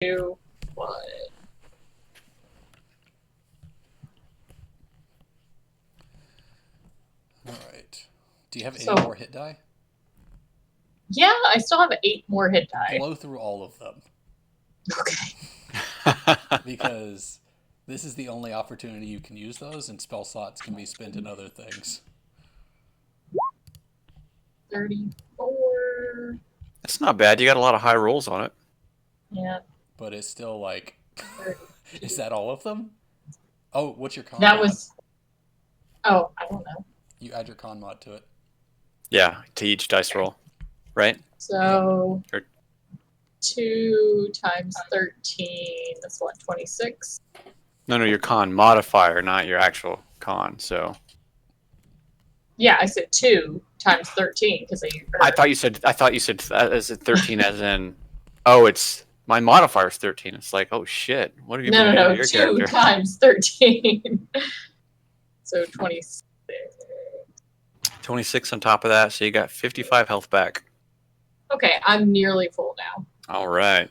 2, 1. Alright. Do you have So- any more hit die? Yeah, I still have 8 more hit die. Blow through all of them. Okay. Because this is the only opportunity you can use those, and spell slots can be spent in other things. 34. That's not bad. You got a lot of high rolls on it. Yeah. But it's still like... 32. Is that all of them? Oh, what's your con That mod? was. Oh, I don't know. You add your con mod to it. Yeah, to each dice roll, right? So. Or- 2 times 13. That's what, 26? No, your con modifier, not your actual con. So Yeah, I said 2 times 13 because I thought you said as 13 as in, oh, it's my modifier is 13. It's like, oh shit, what have you been doing to your 2 character? times 13. So 26. 26 on top of that, so you got 55 health back. Okay, I'm nearly full now. All right.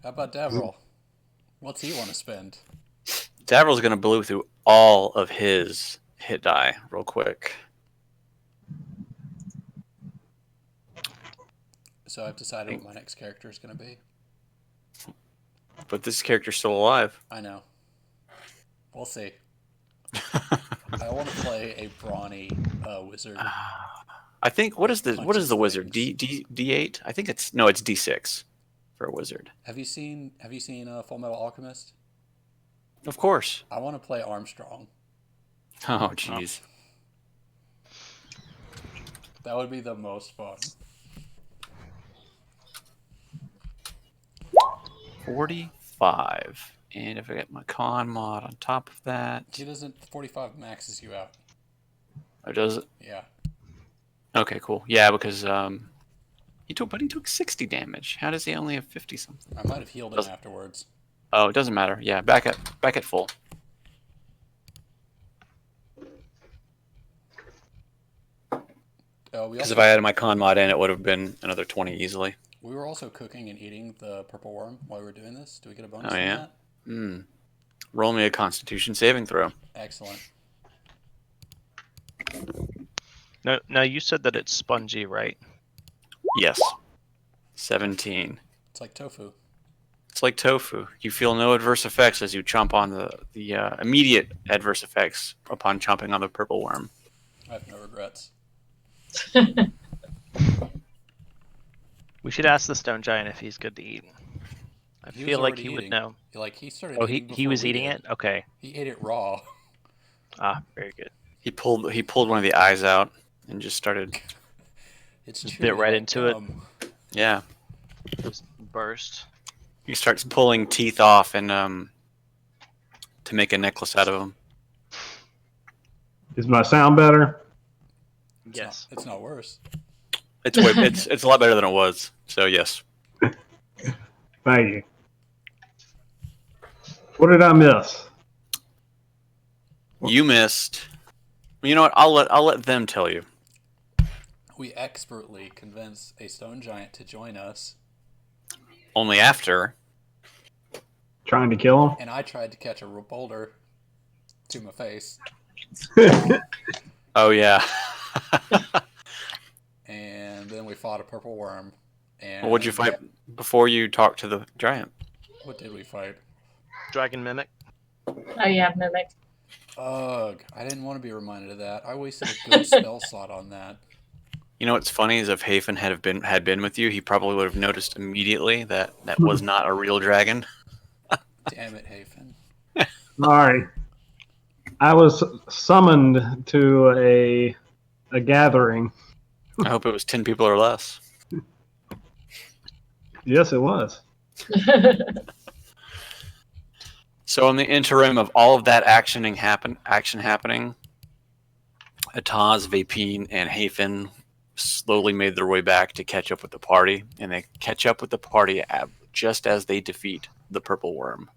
How about Davril? What's he want to spend? Davril's gonna blow through all of his hit die real quick. So I've decided what my next character is going to be. But this character's still alive. I know. We'll see. I want to play a brawny wizard. I think what is the wizard? things. D8? I think it's D6 for a wizard. Have you seen Full Metal Alchemist? Of course. I want to play Armstrong. Oh jeez. That would be the most fun. 45. And if I get my con mod on top of that, He doesn't. 45 maxes you out. or does it? Yeah. Okay, cool. Yeah, because he took 60 damage. How does he only have 50 something? I might have healed him Doesn't- afterwards. Oh, it doesn't matter. Yeah, back at full. Because if I added my con mod in, it would have been another 20 easily. We were also cooking and eating the purple worm while we were doing this. Do we get a bonus Oh, on yeah? that? Roll me a Constitution saving throw. Excellent. No, you said that it's spongy, right? Yes. 17. It's like tofu. It's like tofu. You feel no adverse effects as you chomp on the immediate adverse effects upon chomping on the purple worm. I have no regrets. We should ask the stone giant if he's good to eat. I He feel was like already he would eating. know. Like he started. Oh, eating he before was we eating did. it? Okay. He ate it raw. Ah, very good. He pulled one of the eyes out and just started. It's Just chewy bit right like into it. gum. Yeah. Just burst. He starts pulling teeth off and to make a necklace out of them. Is my sound better? Yes. It's not worse. It's a lot better than it was. So yes. Thank you. What did I miss? You missed. You know what? I'll let them tell you. We expertly convinced a stone giant to join us, Only after. Trying to kill him? and I tried to catch a boulder to my face, Oh yeah. and then we fought a purple worm. And What'd you fight before you talked to the giant? What did we fight? Dragon mimic. Oh, yeah, Mimic. Ugh! I didn't want to be reminded of that. I wasted a good spell slot on that. You know what's funny is if Hafen had been with you, he probably would have noticed immediately that was not a real dragon. Damn it, Hafen. Sorry. I was summoned to a gathering. I hope it was 10 people or less. Yes, it was. So in the interim of all of that action happening, Ataz, Vapine, and Hafen slowly made their way back to catch up with the party, and they catch up with the party just as they defeat the purple worm.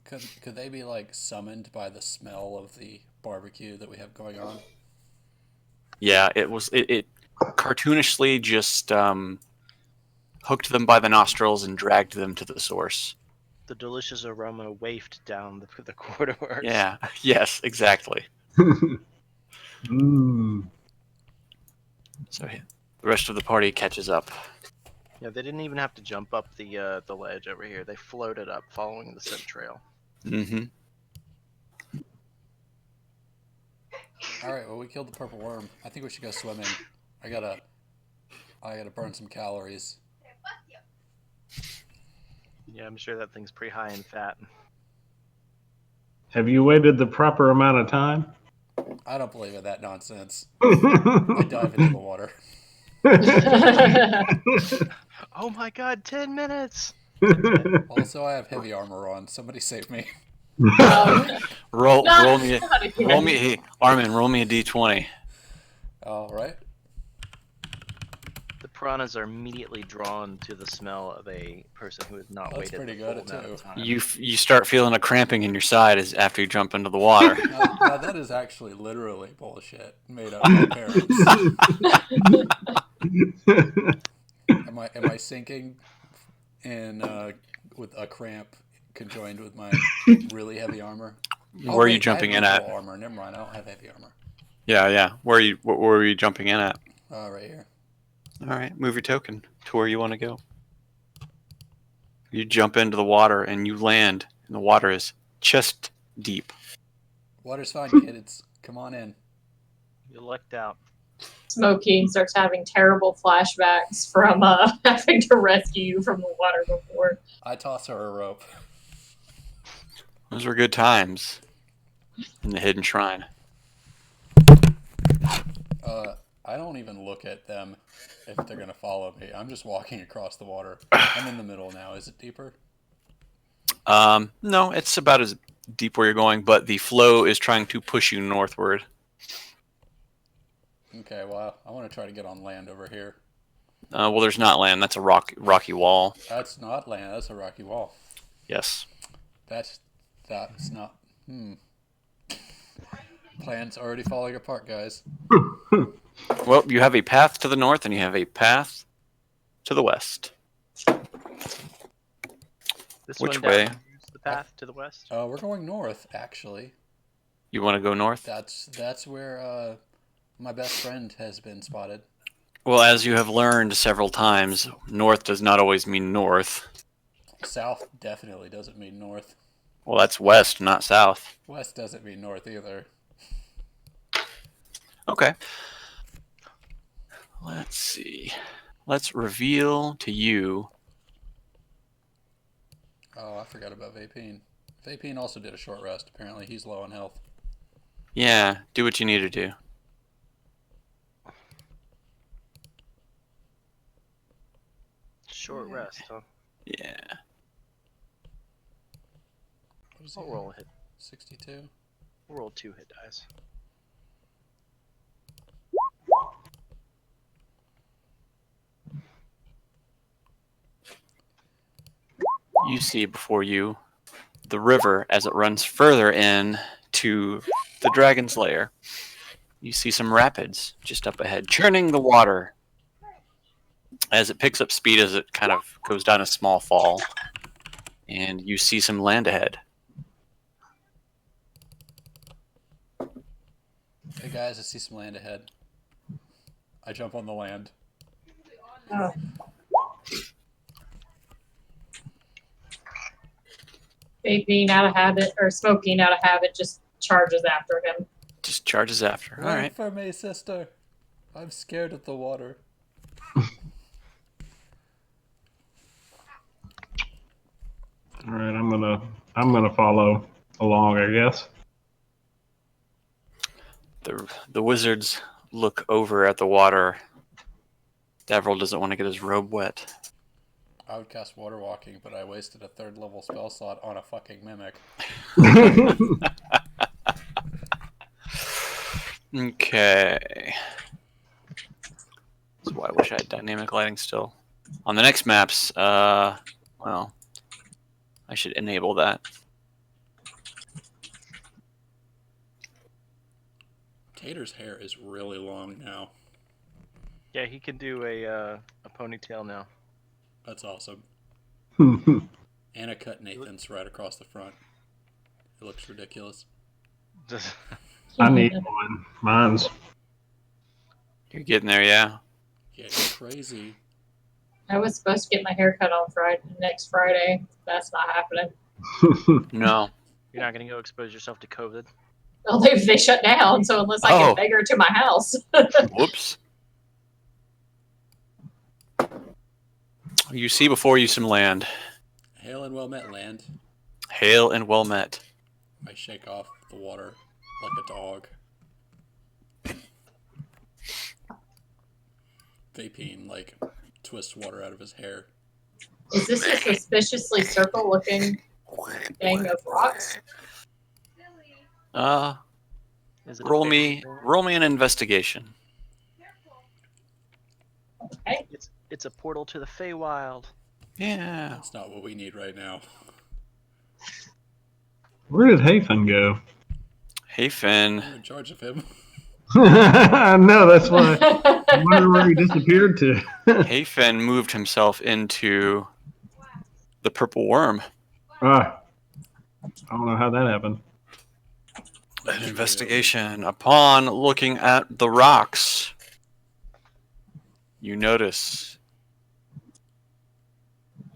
Could they be like summoned by the smell of the barbecue that we have going on? Yeah, it cartoonishly just hooked them by the nostrils and dragged them to the source. The delicious aroma wafted down the corridors. Yeah. Yes. Exactly. Mm. So the rest of the party catches up. Yeah, they didn't even have to jump up the ledge over here. They floated up, following the scent trail. Mm-hmm. All right. Well, we killed the purple worm. I think we should go swimming. I gotta burn some calories. Yeah, I'm sure that thing's pretty high in fat. Have you waited the proper amount of time? I don't believe in that nonsense. I dive into the water. Oh my god, 10 minutes! Also, I have heavy armor on. Somebody save me. Roll Not- me, not again. roll me. Hey, Armin, roll me a d20. All right. The piranhas are immediately drawn to the smell of a person who has not That's waited pretty the good, full amount of too. time. You start feeling a cramping in your side as after you jump into the water. Now, that is actually literally bullshit made up by parents. Am I sinking in with a cramp conjoined with my really heavy armor? Where are you wait, jumping I have in at? neutral armor. Never mind. I don't have heavy armor. Yeah. Where were you jumping in at? Right here. All right, move your token to where you want to go. You jump into the water and you land, and the water is chest deep. Water's fine, kids. Come on in. You lucked out. Smokey starts having terrible flashbacks from having to rescue you from the water before. I toss her a rope. Those were good times in the hidden shrine. I don't even look at them if they're gonna follow me. I'm just walking across the water. I'm in the middle now. Is it deeper? No, it's about as deep where you're going, but the flow is trying to push you northward. Okay. Well, I want to try to get on land over here. Well, there's not land. That's a rocky wall. That's not land. That's a rocky wall. Yes. That's not. Plan's already falling apart, guys. Well, you have a path to the north and you have a path to the west. This Which one down way? here is the path to the west. We're going north, actually. You want to go north? That's where my best friend has been spotted. Well, as you have learned several times, north does not always mean north. South definitely doesn't mean north. Well, that's west, not south. West doesn't mean north either. Okay. Let's see. Let's reveal to you. Oh, I forgot about Vapine. Vapine also did a short rest. Apparently, he's low on health. Yeah, do what you need to do. Short rest, huh? Yeah. What is he? I'll roll a hit. 62. We'll roll 2 hit dice. You see before you the river as it runs further in to the dragon's lair. You see some rapids just up ahead, churning the water as it picks up speed as it kind of goes down a small fall. And you see some land ahead. Hey guys, I see some land ahead. I jump on the land. Oh. Vaping out of habit or smoking out of habit just charges after him. Just charges after. All Run right. for me, sister. I'm scared of the water. All right, I'm gonna follow along, I guess. The wizards look over at the water. Davriel doesn't want to get his robe wet. I would cast water walking, but I wasted a 3rd level spell slot on a fucking mimic. Okay. That's why I wish I had dynamic lighting still. On the next maps, well, I should enable that. Tater's hair is really long now. Yeah, he can do a ponytail now. That's awesome. I And I cut Nathan's right across the front. It looks ridiculous. Just- need one. Mine's. You're getting there, yeah. Getting crazy. I was supposed to get my hair cut on next Friday. That's not happening. No. You're not gonna go expose yourself to COVID. Well, they shut down, so unless I Oh. can beg her to my house. Whoops. You see before you some land. Hail and well met, land. Hail and well met. I shake off the water like a dog. Vapine, like, twists water out of his hair. Is this a suspiciously circle-looking thing of rocks? Is it a Roll fairy me ring? an investigation. Okay. It's a portal to the Feywild. Yeah. That's not what we need right now. Where did Hafen go? Hey, Finn. I'm in charge of him. No, that's why. I wonder where he disappeared to. Hey, Finn moved himself into the purple worm. I don't know how that happened. An investigation. Upon looking at the rocks, you notice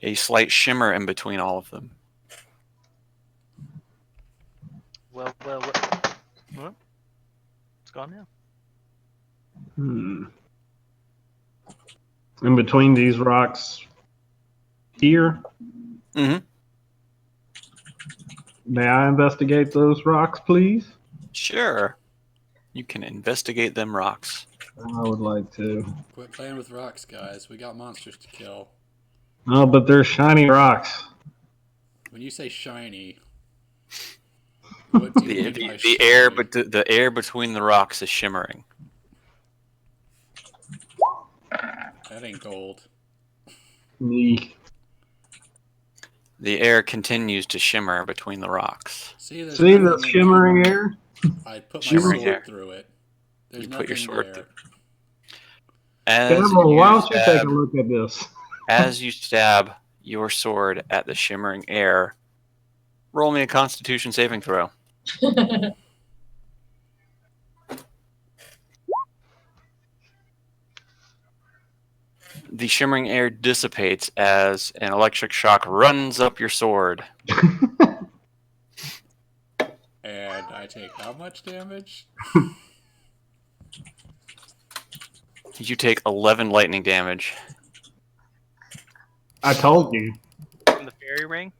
a slight shimmer in between all of them. Well, it's gone now. In between these rocks here, Mm-hmm. may I investigate those rocks, please? Sure. You can investigate them rocks. I would like to. Quit playing with rocks, guys. We got monsters to kill. Oh, but they're shiny rocks. When you say shiny, what do you mean by The air, shiny? but the air between the rocks is shimmering. That ain't gold. Neat. The air continues to shimmer between the rocks. See, there's See the nothing in shimmering air? there. I put my Shimmering sword air. through it. There's You nothing put your sword there. As Cameron, why don't you take a stab- look at this? As you stab your sword at the shimmering air, roll me a Constitution saving throw. The shimmering air dissipates as an electric shock runs up your sword. And I take how much damage? You take 11 lightning damage. I told you. From the fairy ring?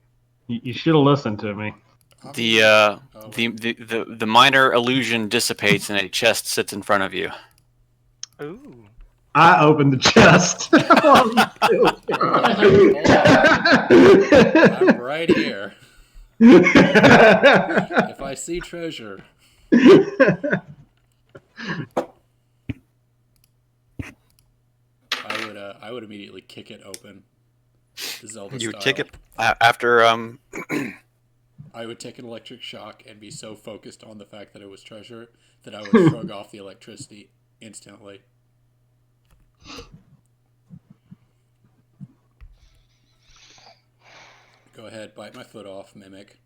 You should have listened to me. How The many- Oh, the minor illusion dissipates and a chest sits in front of you. Ooh. I opened the chest. I'm right here. If I see treasure, I would immediately kick it open. Zelda You style. kick it after I would take an electric shock and be so focused on the fact that it was treasure that I would shrug off the electricity instantly. Go ahead, bite my foot off, mimic.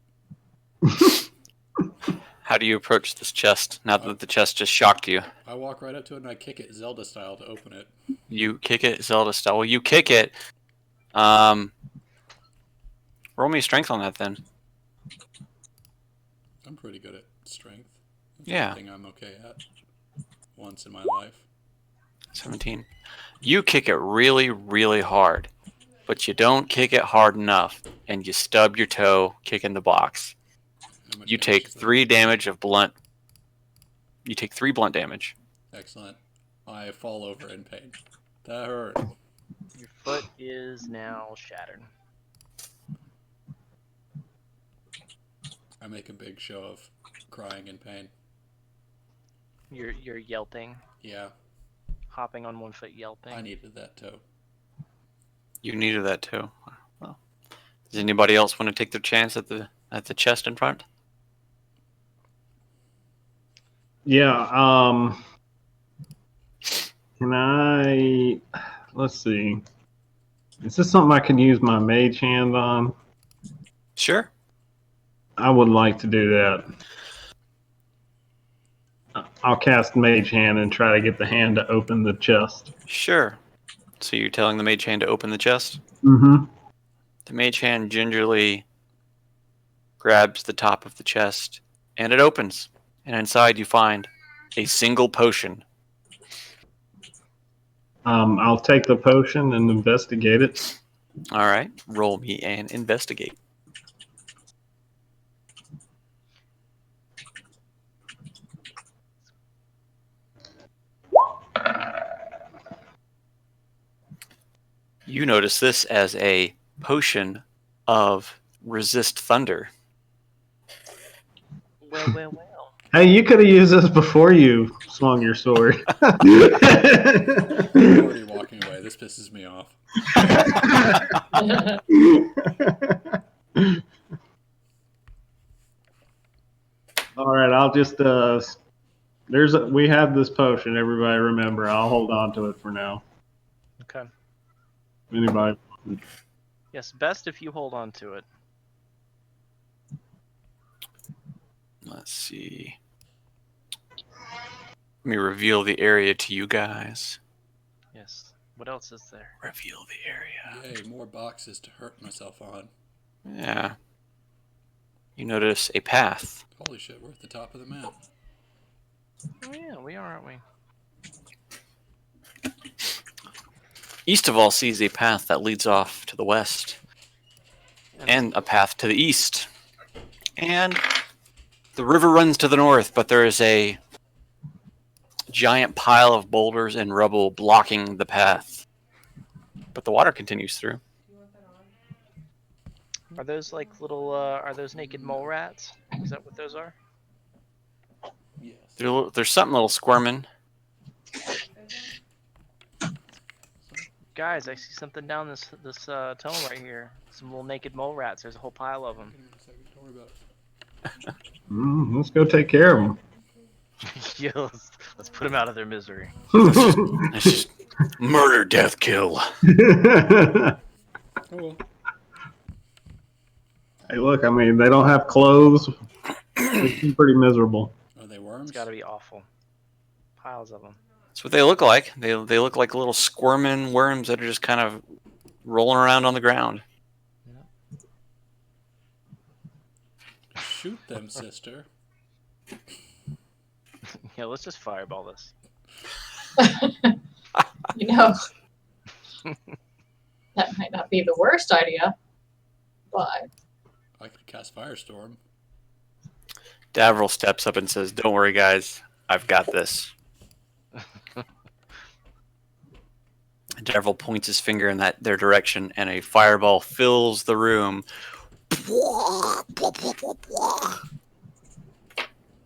How do you approach this chest now that the chest just shocked you? I walk right up to it and I kick it Zelda style to open it. You kick it Zelda style. Well, you kick it. Roll me a strength on that then. I'm pretty good at strength. That's Yeah. one thing I'm okay at. Once in my life. 17. You kick it really, really hard, but you don't kick it hard enough, and you stub your toe kicking the box. How much You damage take is that? 3 damage of blunt. You take 3 blunt damage. Excellent. I fall over in pain. That hurt. Your foot is now shattered. I make a big show of crying in pain. You're yelping, Yeah, hopping on one foot, yelping. I needed that toe. You needed that too. Well, does anybody else want to take their chance at the chest in front? Yeah, can I, let's see. Is this something I can use my mage hand on? Sure. I would like to do that. I'll cast Mage Hand and try to get the hand to open the chest. Sure. So you're telling the mage hand to open the chest? Mm-hmm. The mage hand gingerly grabs the top of the chest, and it opens. And inside you find a single potion. I'll take the potion and investigate it. All right. Roll me and investigate. You notice this as a potion of resist thunder. Well. Hey, you could have used this before you swung your sword. I'm already walking away. This pisses me off. All right, I'll just we have this potion. Everybody, remember, I'll hold on to it for now. Okay. Anybody? Yes, best if you hold on to it. Let's see. Let me reveal the area to you guys. Yes. What else is there? Reveal the area. Yay, more boxes to hurt myself on. Yeah. You notice a path. Holy shit, we're at the top of the map. Oh yeah, we are, aren't we? East of all sees a path that leads off to the west. And a path to the east. And the river runs to the north, but there is a giant pile of boulders and rubble blocking the path. But the water continues through. Are those like little, are those naked mole rats? Is that what those are? Yes. There's something little squirming. Guys, I see something down this tunnel right here. Some little naked mole rats. There's a whole pile of them. Don't worry about it. Let's go take care of Yeah, let's put them out of their misery. them. It's just murder, death, kill. Oh well. Hey, look, I mean, they don't have clothes. They seem pretty miserable. Are they worms? It's got to be awful. Piles of them. That's what they look like. They look like little squirming worms that are just kind of rolling around on the ground. Shoot them, sister. Yeah, let's just fireball this. You know, that might not be the worst idea, but I could cast Firestorm. Davril steps up and says, "Don't worry, guys. I've got this." Davril points his finger in their direction, and a fireball fills the room.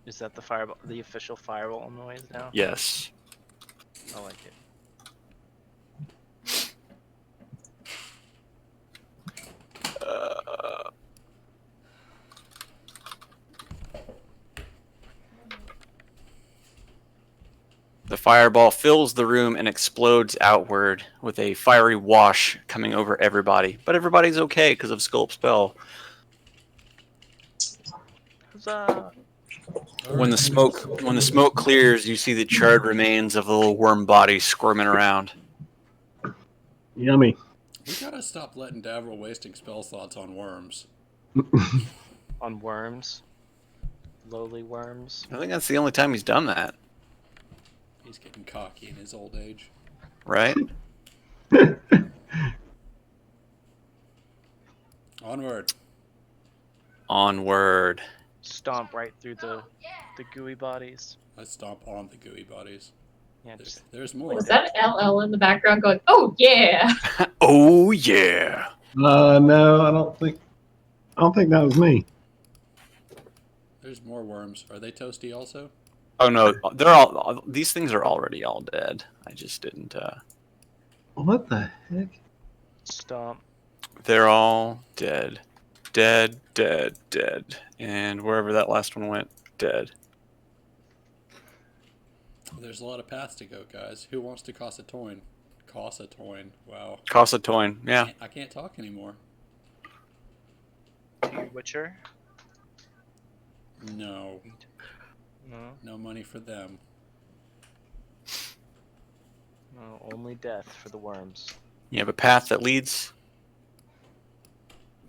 Is that the fireball, the official fireball noise now? Yes. I like it. The fireball fills the room and explodes outward with a fiery wash coming over everybody. But everybody's okay because of Sculpt's spell. Huzzah! When the smoke clears, you see the charred remains of the little worm body squirming around. Yummy. We gotta stop letting Davril wasting spell slots on worms. On worms. Lowly worms. I think that's the only time he's done that, He's getting cocky in his old age. right? Onward. Onward. Stomp right through the gooey bodies. Let's stomp on the gooey bodies. Yeah, just There's more. was that LL in the background going, "Oh yeah"? Oh yeah. No, I don't think that was me. There's more worms. Are they toasty also? Oh no, they're all. These things are already all dead. I just didn't. What the heck? stomp. They're all dead, dead, dead, dead, and wherever that last one went, dead. There's a lot of paths to go, guys. Who wants to cross a coin? Cossatoin. Wow. Cossatoin. Yeah. I can't talk anymore. Witcher? No. No. No money for them. No, only death for the worms. You have a path that leads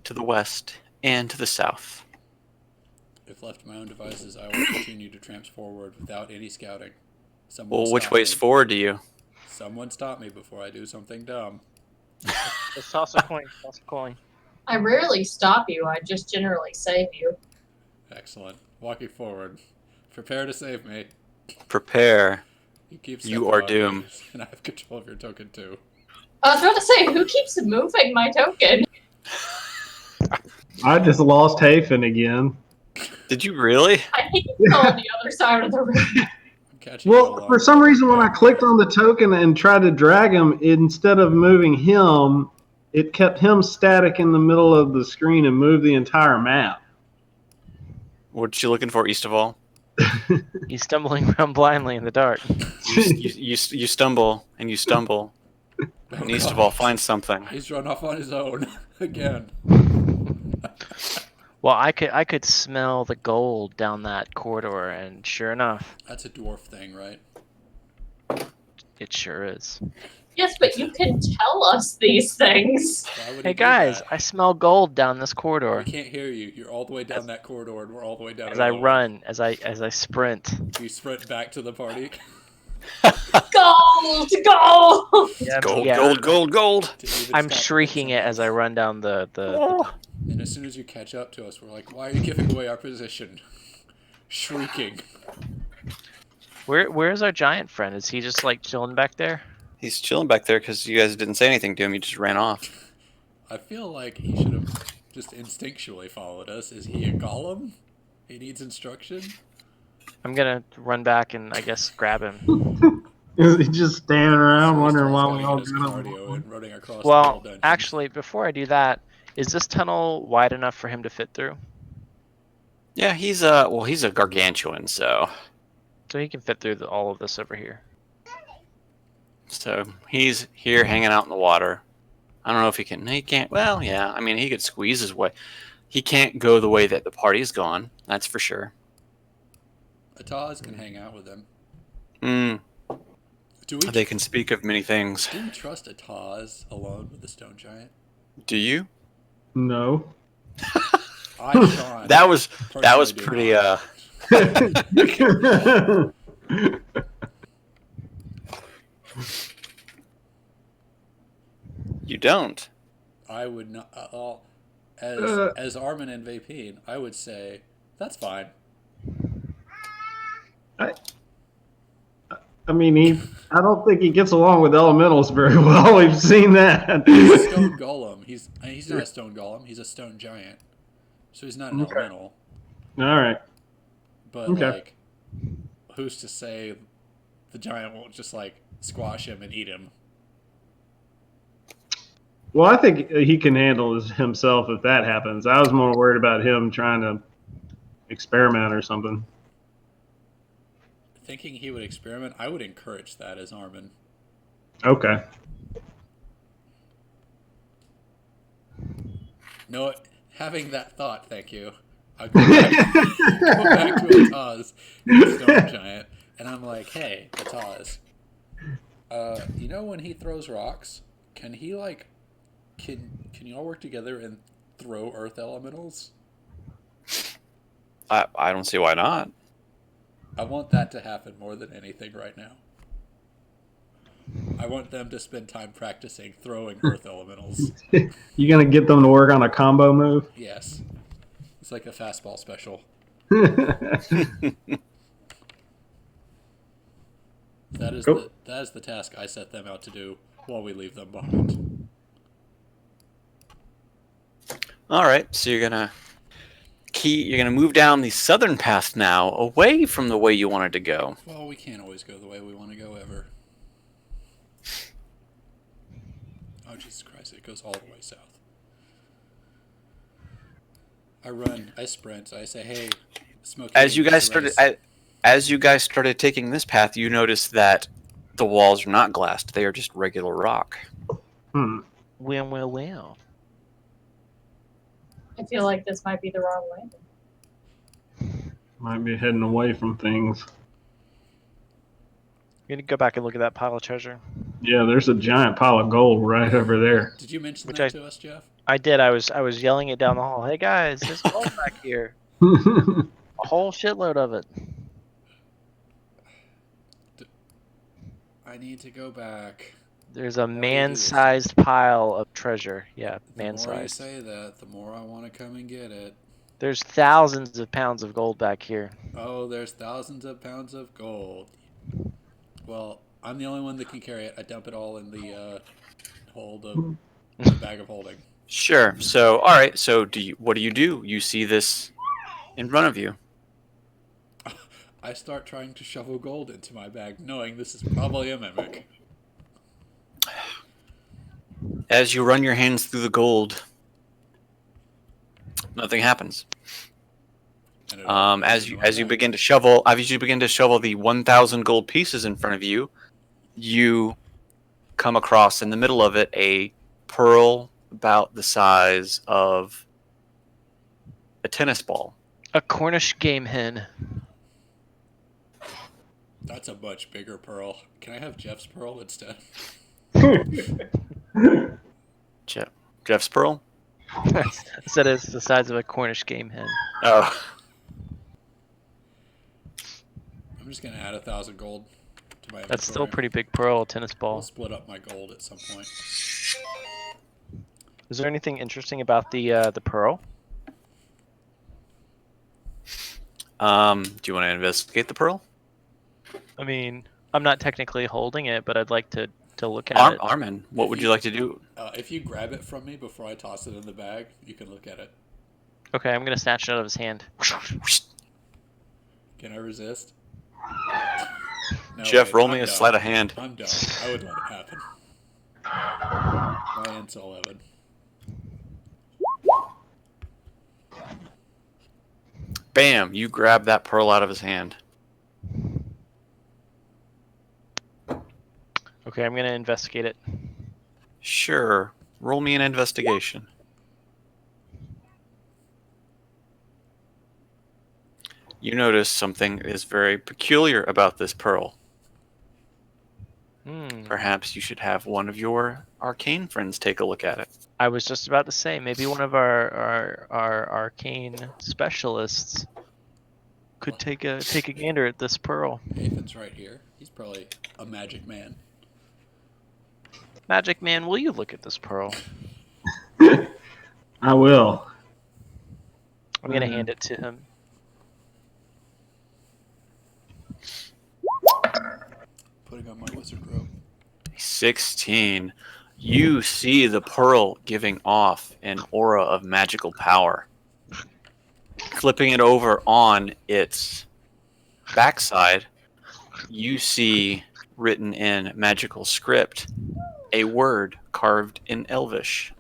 to the west and to the south. If left to my own devices, I will continue to tramp forward without any scouting. Someone Well, which stop way's me. forward to you? Someone stop me before I do something dumb. Let's toss a coin. Toss a coin. I rarely stop you. I just generally save you. Excellent. Walking forward. Prepare to save me. Prepare. You keep You stepping are on doomed. me, and I have control of your token too. I was about to say, who keeps moving my token? I just lost Hafen again. Did you really? I think he's on the other side of the room. I'm catching you Well, along. for some reason, when I clicked on the token and tried to drag him, instead of moving him, it kept him static in the middle of the screen and moved the entire map. What you looking for, east of all? He's stumbling around blindly in the dark. You stumble and you stumble, and east of all, find something. He's run off on his own again. Well, I could smell the gold down that corridor, and sure enough, That's a dwarf thing, right? it sure is. Yes, but you can tell us these things. Why would Hey he do guys, that? I smell gold down this corridor. We can't hear you. You're all the way down that corridor, and we're all the way down. As it I alone. run, as I sprint. You sprint back to the party. Gold! Gold! Gold, Yeah. gold, gold, gold. to even I'm stop shrieking it as I run down the And as soon as you catch up to us, we're like, "Why are you giving away our position?" Shrieking. Where's our giant friend? Is he just like chilling back there? He's chilling back there because you guys didn't say anything to him. You just ran off. I feel like he should have just instinctually followed us. Is he a golem? He needs instruction. I'm gonna run back and I guess grab him. He's just standing around First, wondering he's why gotta we get all his got cardio on. and running across the Well, whole dungeon. actually, before I do that, is this tunnel wide enough for him to fit through? Yeah, he's a gargantuan, so So he can fit through all of this over here. he's here hanging out in the water. I don't know if he can. He can't. Well, yeah. I mean, he could squeeze his way. He can't go the way that the party's gone. That's for sure. Ataz can hang out with him. Hmm. Do we? They can speak of many things. Do we trust Ataz alone with the stone giant? Do you? No. I, Sean, That was personally do pretty. not. You don't. I would not. Uh. As Armin and Vapine, I would say that's fine. I mean, I don't think he gets along with elementals very well. We've seen that. He's a stone golem. He's not a stone golem. He's a stone giant. So he's not an Okay. elemental. All right. But Okay. like, who's to say the giant won't just like squash him and eat him? Well, I think he can handle himself if that happens. I was more worried about him trying to experiment or something. Thinking he would experiment, I would encourage that as Armin. Okay. No, having that thought, thank you. I go back to Ataz, the stone giant, and I'm like, hey, Ataz, you know when he throws rocks, can he like, can you all work together and throw earth elementals? I don't see why not. I want that to happen more than anything right now. I want them to spend time practicing throwing earth elementals. You gonna get them to work on a combo move? Yes. It's like a fastball special. That is Cool. that is the task I set them out to do while we leave them behind. All right, so you're gonna move down the southern path now, away from the way you wanted to go. Well, we can't always go the way we want to go ever. Oh Jesus Christ! It goes all the way south. I sprint. I say, "Hey, Smokey." As you guys started taking this path, you noticed that The walls are not glassed; they are just regular rock. Hmm. Well. I feel like this might be the wrong way. Might be heading away from things. You need to go back and look at that pile of treasure. Yeah, there's a giant pile of gold right over there. Did you mention Which that I- to us, Jeff? I did. I was yelling it down the hall. Hey guys, there's gold back here. A whole shitload of it. I need to go back. There's a Why do you do this? man-sized pile of treasure. Yeah, The more you man-sized. say that, the more I want to come and get it. There's thousands of pounds of gold back here. Oh, there's thousands of pounds of gold. Well, I'm the only one that can carry it. I dump it all in the the bag of holding. Sure. So, all right. So, what do? You see this in front of you. I start trying to shovel gold into my bag, knowing this is probably a mimic. As you run your hands through the gold, nothing happens. And it all As goes in you my bag. begin to shovel, the 1,000 gold pieces in front of you, you come across in the middle of it a pearl about the size of a tennis ball. A Cornish game hen. That's a much bigger pearl. Can I have Jeff's pearl instead? Jeff's pearl. Said it's the size of a Cornish game hen. Oh, I'm just gonna add 1,000 gold to my. That's still a inventory. pretty big pearl, tennis We'll ball. split up my gold at some point. Is there anything interesting about the pearl? do you want to investigate the pearl? I mean, I'm not technically holding it, but I'd like to look at it. Armin, what would you like to do? If you grab it from me before I toss it in the bag, you can look at it. Okay, I'm gonna snatch it out of his hand. Can I resist? No, Jeff, wait, roll I'm me a done. sleight of hand. I'm done. I would let it happen. My int's 11. Bam! You grab that pearl out of his hand. Okay, I'm gonna investigate it. Sure. Roll me an investigation. You notice something is very peculiar about this pearl. Perhaps you should have one of your arcane friends take a look at it. I was just about to say maybe one of our arcane specialists could take a gander at this pearl. Nathan's right here. He's probably a magic man. Magic Man, will you look at this pearl? I will. I'm gonna hand it to him. Putting on my wizard robe. 16. You see the pearl giving off an aura of magical power. Flipping it over on its backside, you see written in magical script a word carved in Elvish.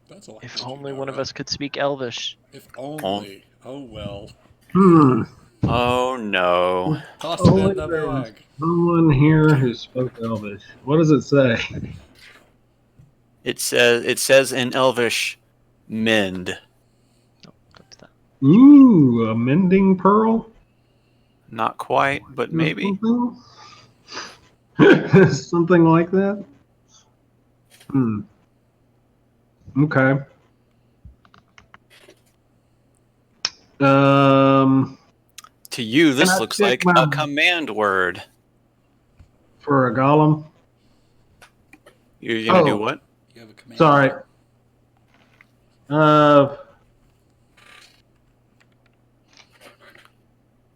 That's a language If you only know, one of right? us could speak Elvish. If only. Oh well. Hmm. Oh no. Toss Oh, it in the there was bag. someone here who spoke Elvish. What does it say? It says in Elvish, mend. Oh, that's that. Ooh, a mending pearl? Not quite, but maybe. Something? Something like that? Okay. To you, Can this I looks check like my- a command word. For a golem? You're gonna do Oh. what? You have a command. Sorry.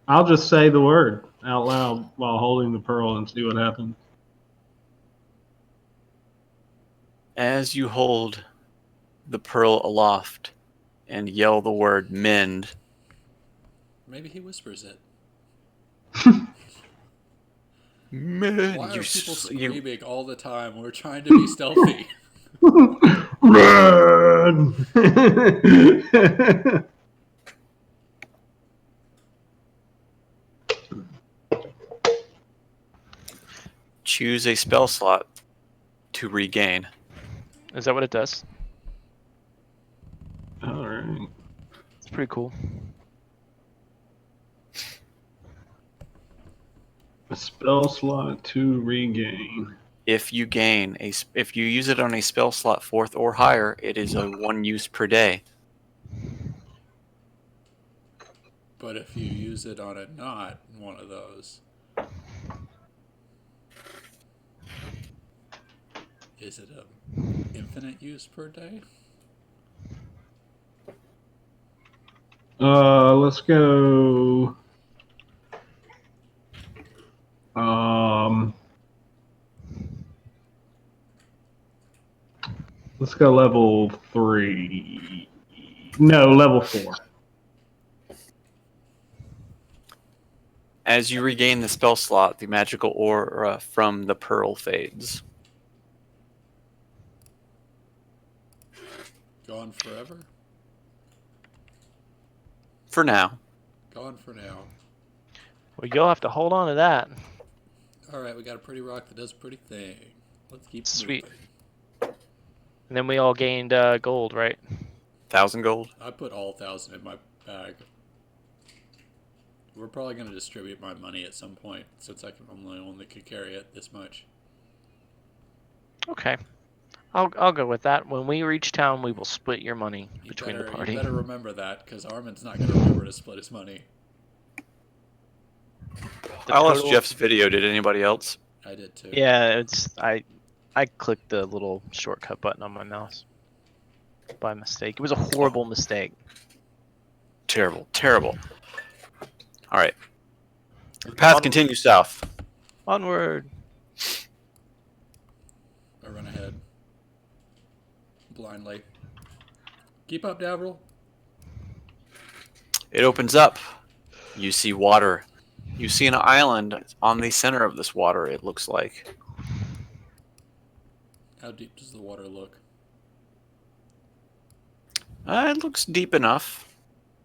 I'll just say the word out loud while holding the pearl and see what happens. As you hold the pearl aloft and yell the word mend, Maybe he whispers it. mend, Why are you, people s- you screaming all the time? We're trying to be stealthy. Run! choose a spell slot to regain. Is that what it does? All right. It's pretty cool. A spell slot to regain. If you if you use it on a spell slot 4th or higher, it is a 1 use per day. But if you use it on a not one of those, is it a infinite use per day? Let's go. Let's go level 3. No, level 4. As you regain the spell slot, the magical aura from the pearl fades. Gone forever? For now. Gone for now. Well, you'll have to hold on to that. Alright, we got a pretty rock that does a pretty thing. Let's keep Sweet. moving. And then we all gained gold, right? 1,000 gold. I put all 1,000 in my bag. We're probably going to distribute my money at some point, since I'm the only one that could carry it this much. Okay. I'll go with that. When we reach town, we will split your money between the party. You better remember that, because Armin's not going to remember to split his money. The I lost total- Jeff's video. Did anybody else? I did too. Yeah, I clicked the little shortcut button on my mouse by mistake. It was a horrible mistake. Terrible. Terrible. All right. The path continues south. Onward. I run ahead. Blindly. Keep up, Davril. It opens up. You see water. You see an island on the center of this water, it looks like. How deep does the water look? It looks deep enough.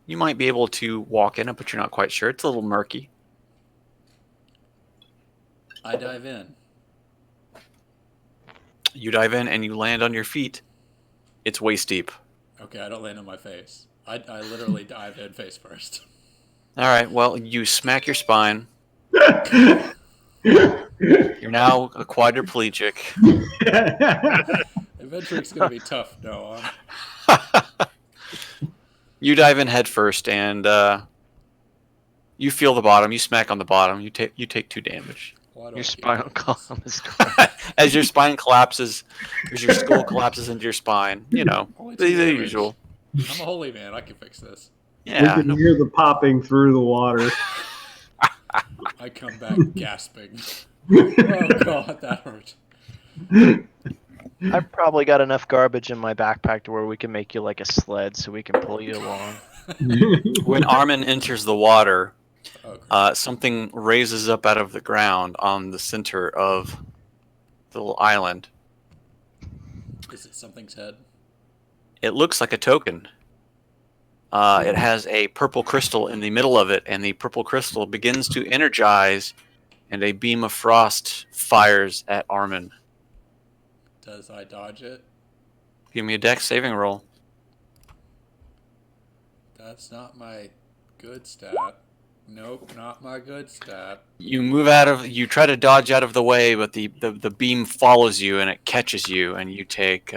You might be able to walk in it, but you're not quite sure. It's a little murky. I dive in. You dive in and you land on your feet. It's waist deep. Okay, I don't land on my face. I literally dive in face first. All right, well, you smack your spine. You're now a quadriplegic. Eventually it's going to be tough, Noah. You dive in head first, and you feel the bottom. You smack on the bottom. You take 2 damage. Why do I Your keep spinal doing column this? is As your spine collapses, as your skull collapses into your spine. You know, Only the 2 damage. usual. I'm a holy man. I can fix this. We Yeah. can hear the popping through the water. I come back gasping. Oh god, that hurt. I've probably got enough garbage in my backpack to where we can make you like a sled so we can pull you along. When Armin enters the water, Okay. something raises up out of the ground on the center of the little island. Is it something's head? It looks like a token. It has a purple crystal in the middle of it, and the purple crystal begins to energize, and a beam of frost fires at Armin. Does I dodge it? Give me a dex saving roll. That's not my good stat. Nope, not my good stat. You try to dodge out of the way, but the beam follows you, and it catches you, and you take...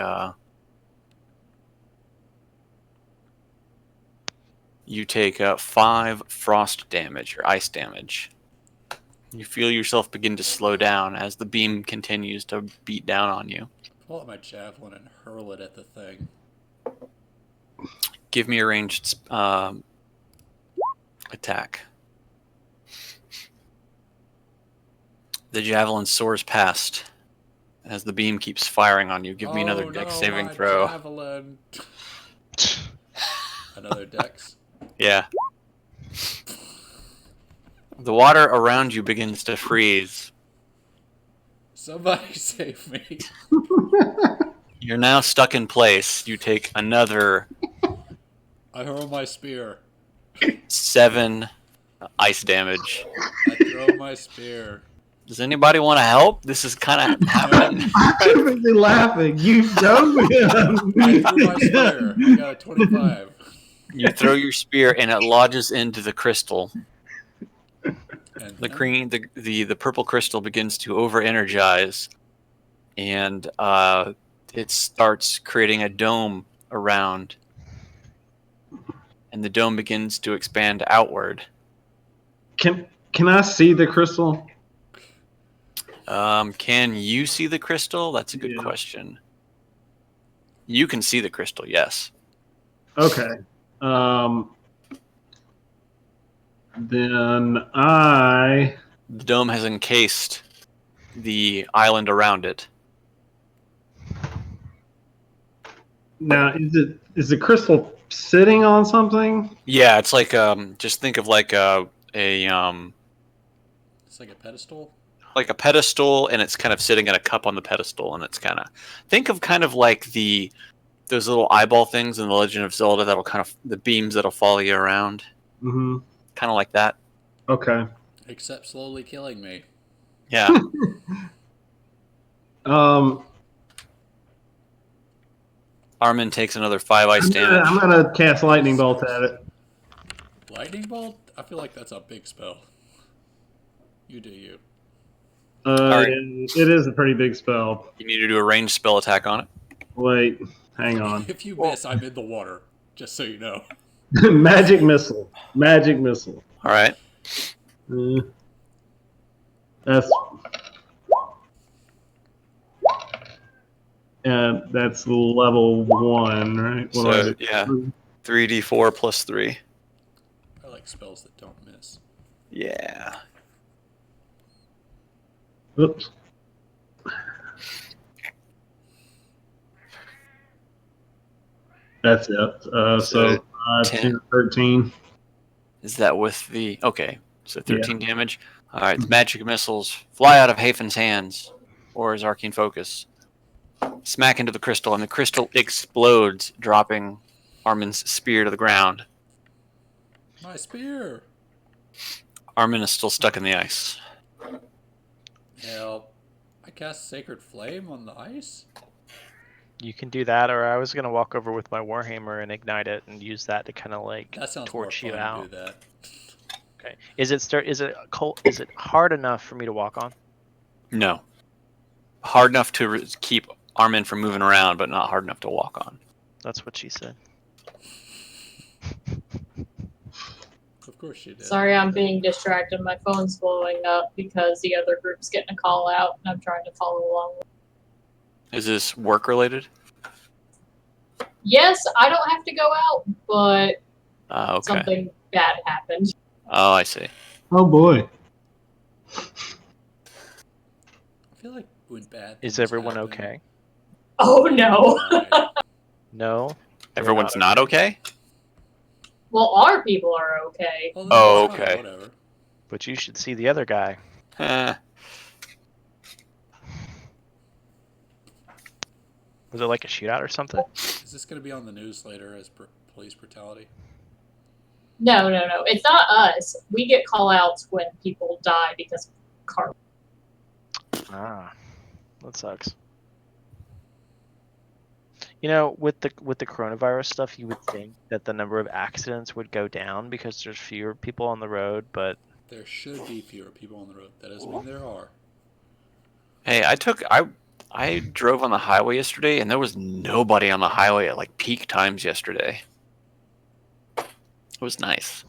You take 5 frost damage, or ice damage. You feel yourself begin to slow down as the beam continues to beat down on you. Pull out my javelin and hurl it at the thing. Give me a ranged attack. The javelin soars past as the beam keeps firing on you. Give me another dex saving my throw. Javelin. Another dex. Yeah. The water around you begins to freeze. Somebody save me. You're now stuck in place. You take another I hurl my spear. 7 ice damage. I throw my spear. Does anybody want to help? This is kind of happening. I'm too busy laughing. You dove him. I threw my spear. I got a 25. You throw your spear and it lodges into the crystal. And The green, the purple crystal begins to over-energize, and it starts creating a dome around, and the dome begins to expand outward. Can I see the crystal? Can you see the crystal? That's a good Yeah. question. You can see the crystal, yes. Okay. Then I. The dome has encased the island around it. Now, is the crystal sitting on something? Yeah, it's like just think of like a it's like a pedestal. like a pedestal, and it's kind of sitting in a cup on the pedestal, and it's think of kind of like those little eyeball things in the Legend of Zelda that'll kind of the beams that'll follow you around, Mm-hmm. kind of like that. Okay. Except slowly killing me. Yeah. Armin takes another 5 ice damage. I'm gonna cast lightning bolt at it. Lightning bolt? I feel like that's a big spell. You do you. Alright. It is a pretty big spell. You need to do a ranged spell attack on it. Wait, hang on. If you miss, I'm in the water. Just so you know. Magic missile. Magic missile. All right. That's that's level 1, right? What do I So do? yeah, 3d4 plus 3. I like spells that don't miss. Yeah. Oops. That's it. So 10. 10, 13. Is that with the okay? So 13 damage. All right. The magic missiles fly out of Haven's hands, or his arcane focus, smack into the crystal, and the crystal explodes, dropping Armin's spear to the ground. My spear! Armin is still stuck in the ice. Help. I cast Sacred Flame on the ice? You can do that, or I was gonna walk over with my warhammer and ignite it and use that to kind of like That sounds torch more you fun out. to do that. Okay. Is it cold? Is it hard enough for me to walk on? No. Hard enough to keep Armin from moving around, but not hard enough to walk on. That's what she said. Of course she did. Sorry, I'm being distracted. My phone's blowing up because the other group's getting a call out, and I'm trying to follow along. Is this work related? Yes, I don't have to go out, but Okay. something bad happened. Oh, I see. Oh boy. I feel like when bad Is things everyone happen- okay? Oh no. Alright. No. Everyone's not okay? Well, our people are okay. Well, Oh, that's fine, okay. Whatever. But you should see the other guy. Was it like a shootout or something? Is this going to be on the news later as police brutality? No. It's not us. We get call outs when people die because of car. Ah, that sucks. You know, with the coronavirus stuff, you would think that the number of accidents would go down because there's fewer people on the road, but There should be fewer people on the road. That doesn't mean there are. Hey, I drove on the highway yesterday, and there was nobody on the highway at like peak times yesterday. It was nice.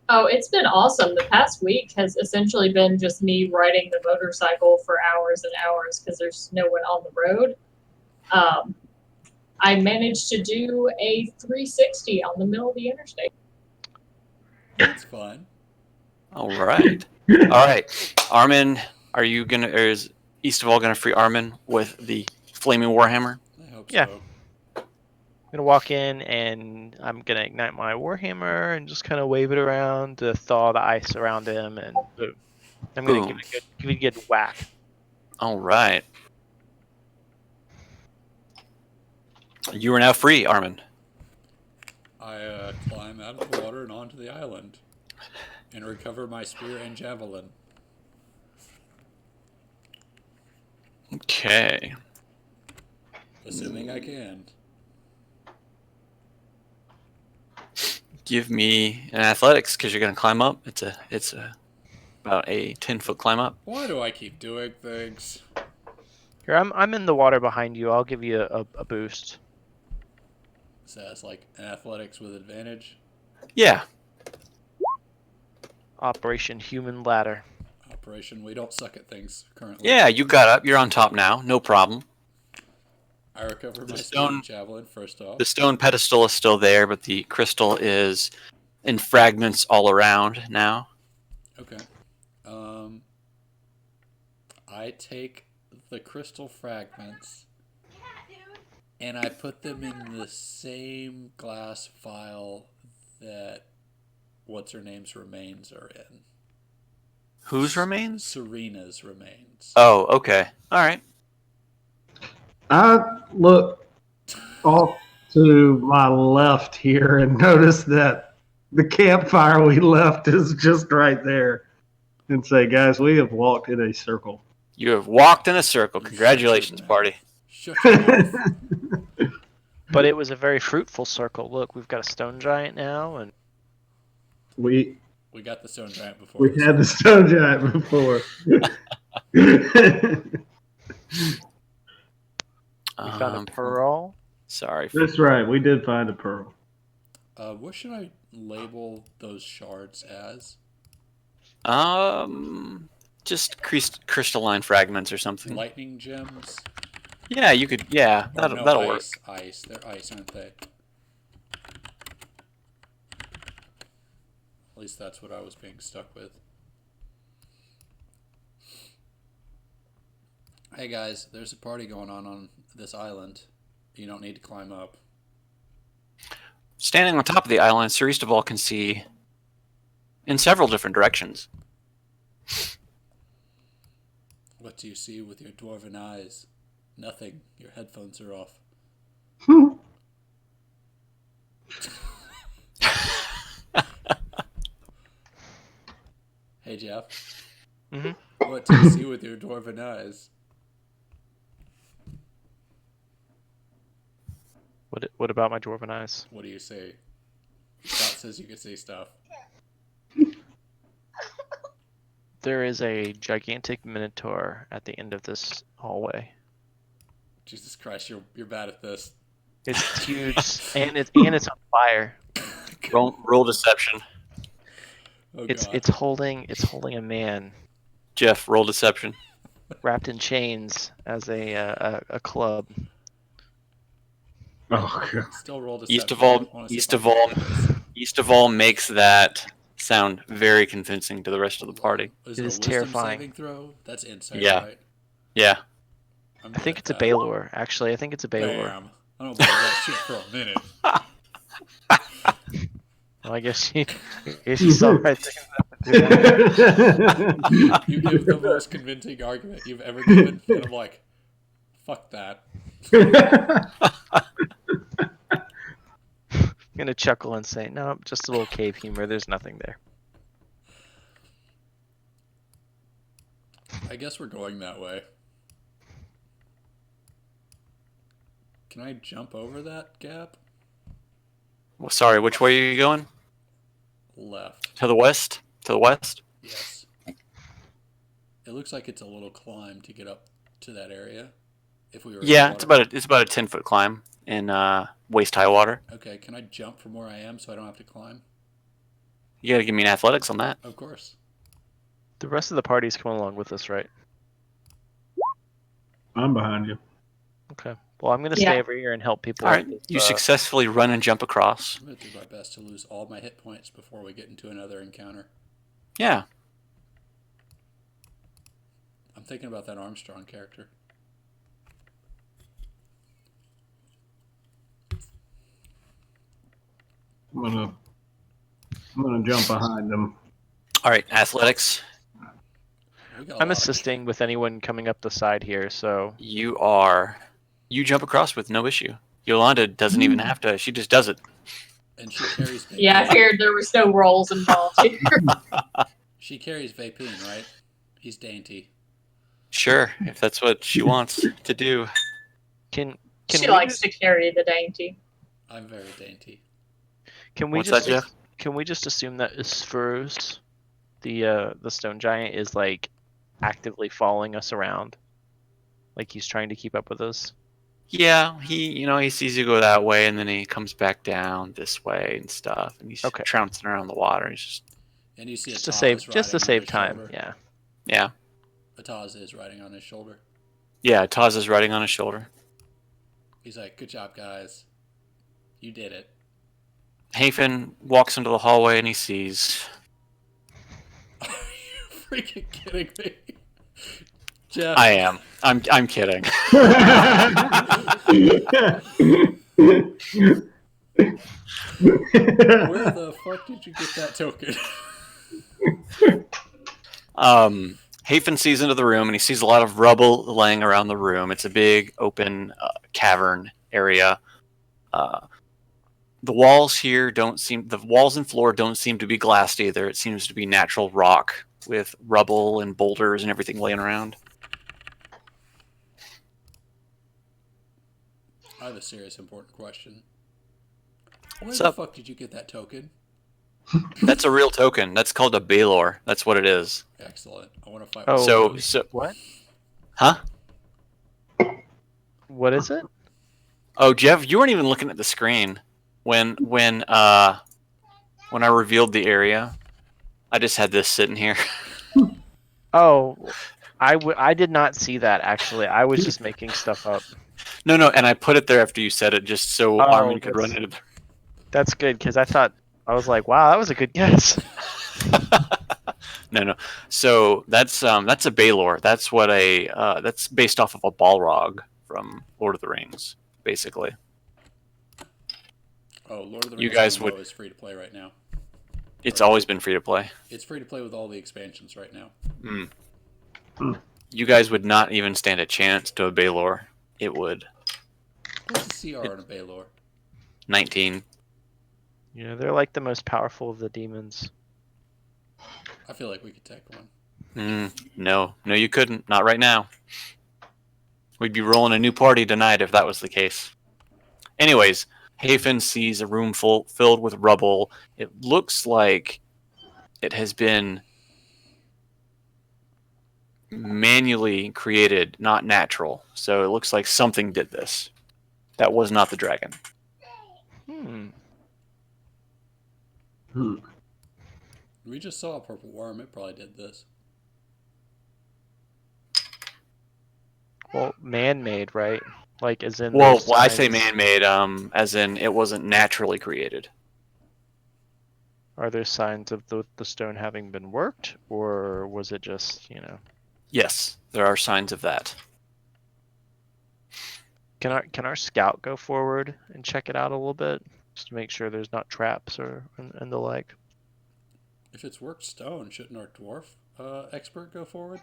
Oh, it's been awesome. The past week has essentially been just me riding the motorcycle for hours and hours because there's no one on the road. I managed to do a 360 on the middle of the interstate. That's fun. All right. All right. Armin, are you gonna? Or is Eastaval gonna free Armin with the flaming warhammer? I hope Yeah. so. I'm gonna walk in and I'm gonna ignite my warhammer and just kind of wave it around to thaw the ice around him, and boom. I'm gonna Boom. give it a good whack. All right. You are now free, Armin. I climb out of the water and onto the island. and recover my spear and javelin. Okay. Assuming I can. Give me an athletics because you're gonna climb up. It's about a 10-foot climb up. Why do I keep doing things? Here, I'm in the water behind you. I'll give you a boost. So that's like an athletics with advantage. Yeah. Operation Human Ladder. Operation, we don't suck at things currently. Yeah, you got up. You're on top now. No problem. I recover my spear stone- and javelin first off. The stone pedestal is still there, but the crystal is in fragments all around now. Okay. I take the crystal fragments and I put them in the same glass vial that what's her name's remains are in. Whose remains? Serena's remains. Oh, okay. All right. I look off to my left here and notice that the campfire we left is just right there. And say, guys, we have walked in a circle. You have walked in a circle. Congratulations, party. Shut your mouth. But it was a very fruitful circle. Look, we've got a stone giant now, and We got the stone giant before. we had the stone giant before. we found a pearl. Sorry. That's right. We did find a pearl. What should I label those shards as? Just crystalline fragments or something. Lightning gems? Yeah, you could. Yeah, Or that'll no, work. Ice. They're ice, aren't they? At least that's what I was being stuck with. Hey guys, there's a party going on this island. You don't need to climb up. Standing on top of the island, Sir Eastaval can see in several different directions. What do you see with your dwarven eyes? Nothing. Your headphones are off. Hey Jeff. Mhm. What do you see with your dwarven eyes? What about my dwarven eyes? What do you see? Scott says you can see stuff. There is a gigantic minotaur at the end of this hallway. Jesus Christ, you're bad at this. It's huge, and it's on fire. Roll deception. Oh It's God. it's holding a man Jeff, roll deception. wrapped in chains as a club. Oh, God. Still roll deception. I wanna see if I can do this. Eastaval makes that sound very convincing to the rest of the party. Is It it is a wisdom terrifying. saving throw? That's insight, Yeah. right? Yeah. I'm I think good it's a at that. Baylor. Actually, I think it's a Baylor. Bam. I don't believe that shit for a minute. Well, I guess you saw right there. You give the most convincing argument you've ever given, and I'm like, fuck that. I'm gonna chuckle and say, no, just a little cave humor. There's nothing there. I guess we're going that way. Can I jump over that gap? Well, sorry, which way are you going? Left. To the west? To the west? Yes. It looks like it's a little climb to get up to that area. If we were in Yeah, the water. it's about a 10-foot climb in waist high water. Okay, can I jump from where I am so I don't have to climb? You got to give me an athletics on that. Of course. The rest of the party's coming along with us, right? I'm behind you. Okay. Well, I'm gonna Yeah. stay over here and help people. All right, with, you successfully run and jump across. I'm going to do my best to lose all my hit points before we get into another encounter. Yeah. I'm thinking about that Armstrong character. I'm gonna jump behind them. All right, athletics. We got a I'm lot of- assisting with anyone coming up the side here, so You jump across with no issue. Yolanda doesn't even have to. She just does it. And she carries Vapine. Yeah, I figured there was no roles involved here. She carries Vapine, right? He's dainty. Sure, if that's what she wants to do. Can She we likes just, to carry the dainty. I'm very dainty. can we What's just that, Jeff? can we just assume that Spheros, the stone giant, is like actively following us around, like he's trying to keep up with us? Yeah, he sees you go that way, and then he comes back down this way and stuff, and he's Okay. trouncing around the water. He's just And you see Just to Ataz save riding on his time. shoulder. Yeah. yeah, Ataz is riding on his shoulder. yeah. Taz is riding on his shoulder. He's like, "Good job, guys. You did it." Hafen walks into the hallway and he sees. Are you freaking kidding me? Jeff, I am. I'm kidding. where the fuck did you get that token? Hafen sees into the room and he sees a lot of rubble laying around the room. It's a big open cavern area. The walls and floor don't seem to be glassed either. It seems to be natural rock with rubble and boulders and everything laying around. I have a serious, important question. Where What's the up? fuck did you get that token? That's a real token. That's called a Baylor. That's what it is. Excellent. I want to fight. Oh. with So What? huh? What is it? Oh, Jeff, you weren't even looking at the screen when I revealed the area. I just had this sitting here. Oh, I did not see that actually. I was just making stuff up. No, and I put it there after you said it, just so Oh, Armin could that's- run into. That's good because I was like, wow, that was a good guess. No. So that's a Baylor. That's what that's based off of a Balrog from Lord of the Rings, basically. Oh, Lord of the Rings You guys MMO would- is free to play right now. It's always been free to play. It's free to play with all the expansions right now. You guys would not even stand a chance to a Baylor. It would. What's the CR on a Baylor? 19. You know, they're like the most powerful of the demons. I feel like we could take one. No, you couldn't. Not right now. We'd be rolling a new party tonight if that was the case. Anyways, Hafen sees a room filled with rubble. It looks like it has been manually created, not natural. So it looks like something did this. That was not the dragon. We just saw a purple worm. It probably did this. Well, man-made, right? Like, as in. Well, there's I say signs- man-made, as in it wasn't naturally created. Are there signs of the stone having been worked, or was it just, Yes, there are signs of that. Can our scout go forward and check it out a little bit, just to make sure there's not traps or and the like? If it's worked stone, shouldn't our dwarf expert go forward?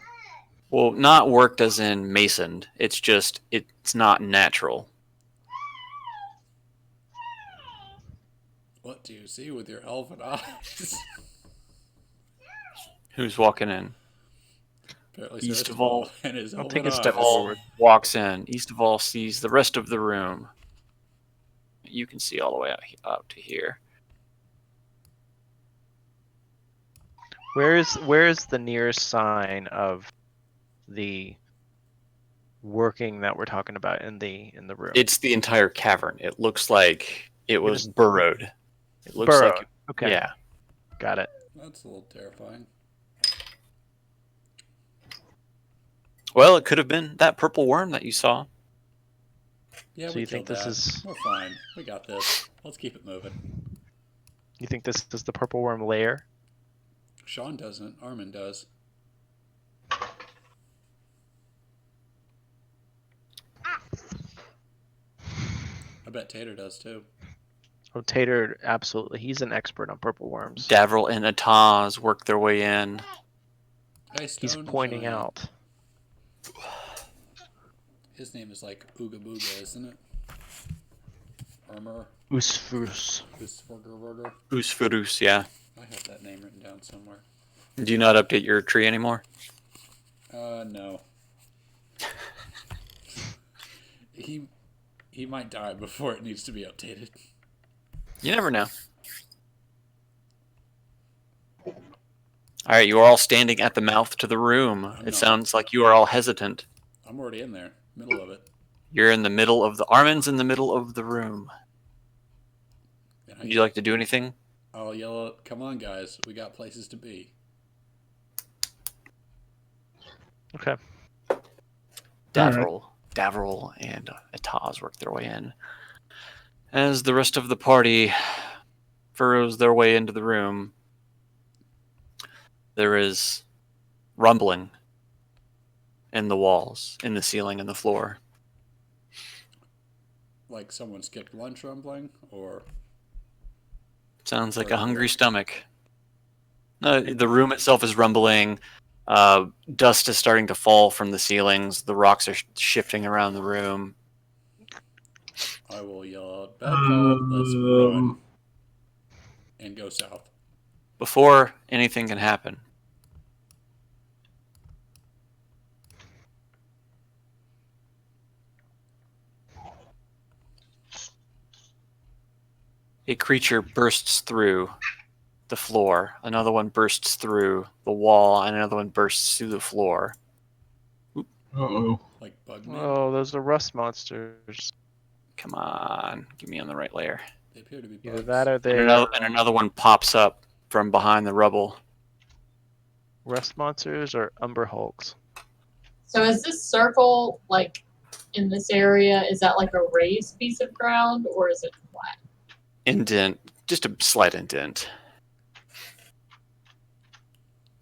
Well, not worked as in masoned. It's just, it's not natural. What do you see with your elven eyes? Who's walking in? Apparently, East Sir of all- and his I'll elven take a eyes. step Eastaval walks in. Eastaval sees the rest of the room. You can see all the way out to here. Where is the nearest sign of the working that we're talking about in the room? It's the entire cavern. It looks like it was just- burrowed. It looks Burrowed. like, Okay, yeah. got it. That's a little terrifying. Well, it could have been that purple worm that you saw. Yeah, So we you think killed this that. is- We're fine. We got this. Let's keep it moving. You think this is the purple worm lair? Sean doesn't. Armin does. I bet Tater does too. Oh, Tater, absolutely. He's an expert on purple worms. Davril and Ataz work their way in. Hey, He's Stone pointing Giant. out. His name is like Ooga Booga, isn't it? Armor. Usfrus. Usfurger. Usfurus, yeah. I have that name written down somewhere. Do you not update your tree anymore? No. He might die before it needs to be updated. You never know. All right, you are all standing at the mouth to the room. I'm It not. sounds like you are all hesitant. I'm already in there, middle of it. You're in the middle of the Armin's in the middle of the room. And Would you like to do anything? I'll yell out, "Come on, guys! We got places to be." Okay. Davril and Ataz work their way in. As the rest of the party furrows their way into the room, there is rumbling in the walls, in the ceiling, and the floor. Like someone skipped lunch rumbling, or Sounds like a hungry stomach. The room itself is rumbling. Dust is starting to fall from the ceilings. The rocks are shifting around the room. I will yell out, "Bad call! Let's run and go south." Before anything can happen, a creature bursts through the floor. Another one bursts through the wall, and another one bursts through the floor. Uh-oh. Like Bugman. Oh, those are rust monsters. Come on, get me on the right layer. They appear to be bugs. Either that or And they another one pops up from behind the rubble. rust monsters or umber hulks. So is this circle like in this area? Is that like a raised piece of ground or is it flat? Indent, just a slight indent.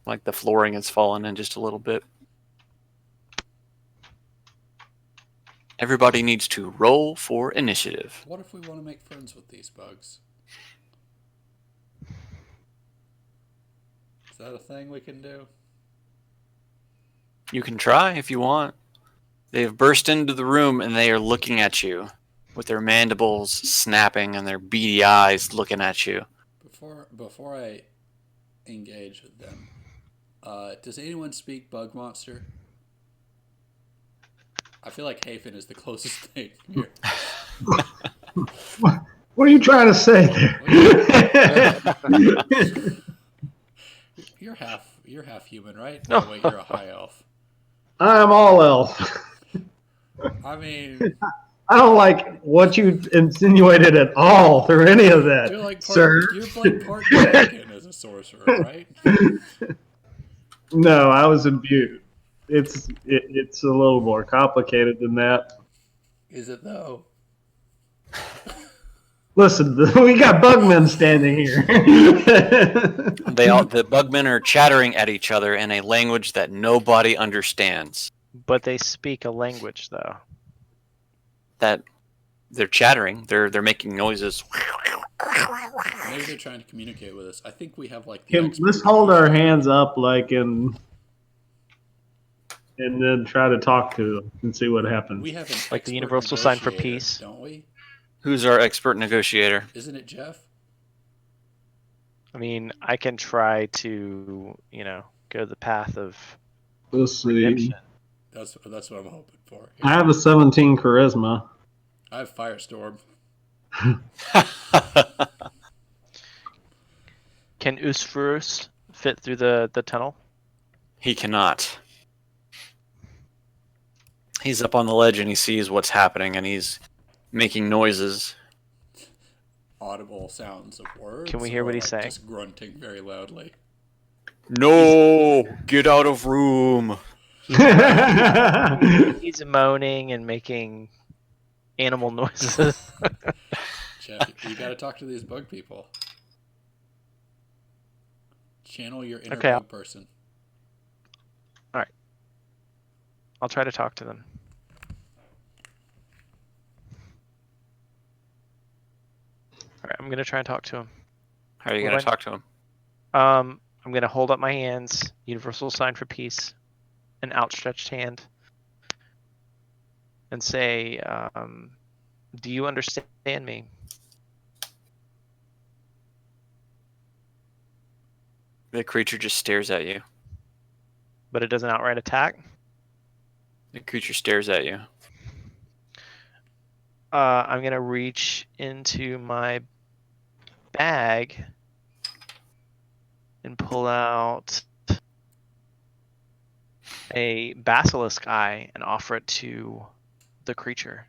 Like the flooring has fallen in just a little bit. Everybody needs to roll for initiative. What if we want to make friends with these bugs? Is that a thing we can do? You can try if you want. They've burst into the room and they are looking at you with their mandibles snapping and their beady eyes looking at you. Before I engage with them, does anyone speak bug monster? I feel like Hafen is the closest thing here. What are you trying to say there? You're half human, right? No. Oh, wait, you're a high elf. I'm all elf. I mean, I don't like what you insinuated at all through any of that, you're like sir. part dragon as a sorcerer, right? No, I was imbued. It's a little more complicated than that. Is it though? Listen, we got bugmen standing here. The bugmen are chattering at each other in a language that nobody understands. But they speak a language, though. That they're chattering. They're making noises. Maybe they're trying to communicate with us. I think we have like the Kim, expert let's hold our hands up like and then try to talk to them and see what happens. We have an Like the expert universal sign for negotiator, peace. don't we? Who's our expert negotiator? Isn't it Jeff? I mean, I can try to, go the path of Let's see. redemption. That's what I'm hoping for. I have a 17 charisma. I have Firestorm. Can Usfurus fit through the tunnel? He cannot. He's up on the ledge and he sees what's happening and he's making noises. Audible sounds of words. Can we hear or, what he's like, saying? Just grunting very loudly. No! Get out of room! He's moaning and making animal noises. Jeff, you got to talk to these bug people. Channel your inner Okay, bug person. I'll try to talk to them. All right, I'm gonna try and talk to him. How are you Well, going to then- talk to him? I'm gonna hold up my hands, universal sign for peace, an outstretched hand, and say, Do you understand me? The creature just stares at you. But it doesn't outright attack? The creature stares at you. I'm gonna reach into my bag and pull out a basilisk eye and offer it to the creature.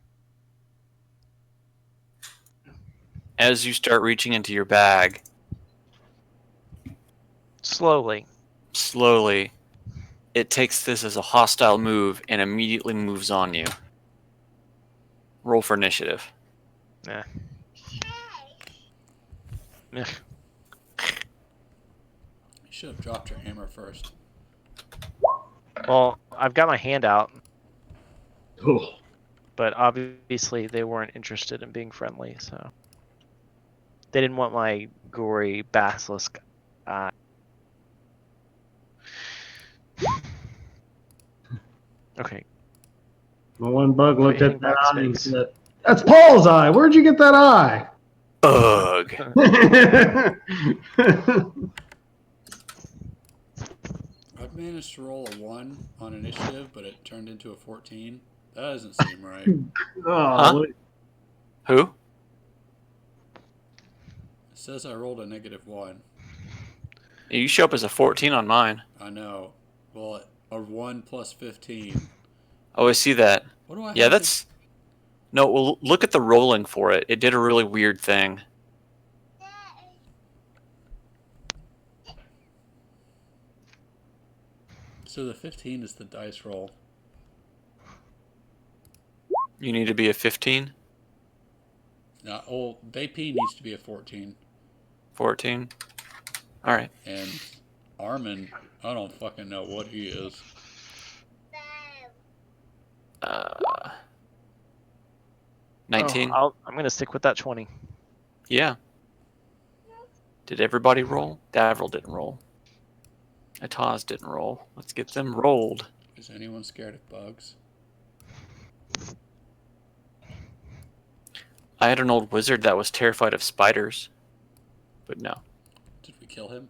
As you start reaching into your bag, Slowly. slowly, it takes this as a hostile move and immediately moves on you. Roll for initiative. Ugh. You should have dropped your hammer first. Well, I've got my hand out, Oh, but obviously they weren't interested in being friendly, so they didn't want my gory basilisk eye. Okay. my one bug looked Hitting at that eye and backspace. said, "That's Paul's eye. Where'd you get that eye?" Ugh. I've managed to roll a 1 on initiative, but it turned into a 14. That doesn't seem right. Oh, Who? It says I rolled a -1. You show up as a 14 on mine. I know. Well, a 1 plus 15. Oh, I see that. What do I Yeah, have to- that's... No, well, look at the rolling for it. It did a really weird thing. So the 15 is the dice roll. You need to be a 15? Now, AP needs to be a 14. 14? Alright. And Armin, I don't fucking know what he is. Uh, 19? Oh, I'm gonna stick with that 20. Yeah. Did everybody roll? Davril didn't roll. Ataz didn't roll. Let's get them rolled. Is anyone scared of bugs? I had an old wizard that was terrified of spiders. But no. Did we kill him?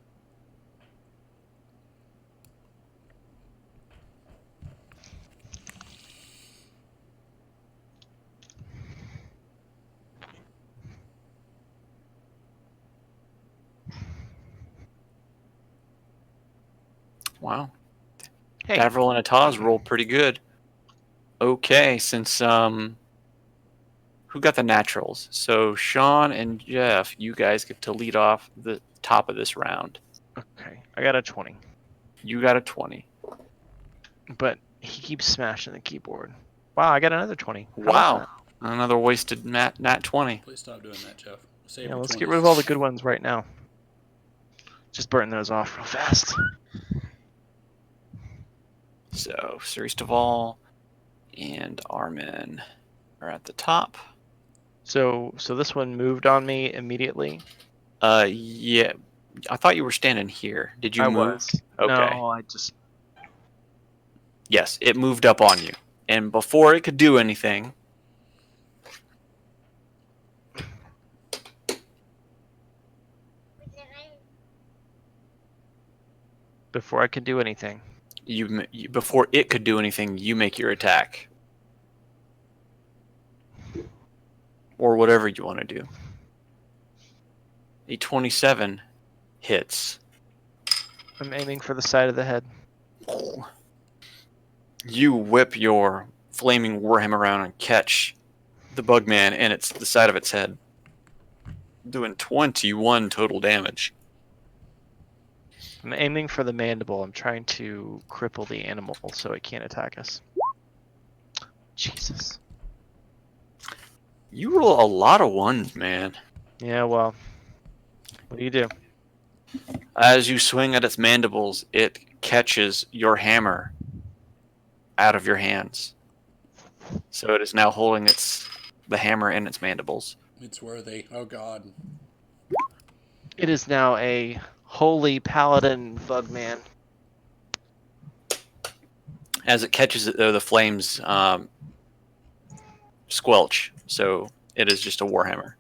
Wow. Hey, Davril and Ataz rolled pretty good. Okay, since who got the naturals? So Sean and Jeff, you guys get to lead off the top of this round. okay, I got a 20, You got a 20. but he keeps smashing the keyboard. Wow, I got another 20. How about Wow. that? Another wasted nat 20. Please stop doing that, Jeff. Save Yeah, your let's 20s. get rid of all the good ones right now. Just burn those off real fast. So Cerise Duval and Armin are at the top. So this one moved on me immediately. Yeah. I thought you were standing here. Did you I move? was. Okay. No, I just. Yes, it moved up on you. And before it could do anything, Before I could do anything. before it could do anything, you make your attack. Or whatever you want to do. A 27 hits. I'm aiming for the side of the head. You whip your flaming warhammer around and catch the bugman and it's the side of its head, doing 21 total damage. I'm aiming for the mandible. I'm trying to cripple the animal so it can't attack us. Jesus. You roll a lot of ones, man. Yeah, well, what do you do? As you swing at its mandibles, it catches your hammer out of your hands. So it is now holding the hammer in its mandibles. It's worthy. Oh god. It is now a holy paladin bugman. As it catches it, though, the flames squelch. So It is just a warhammer.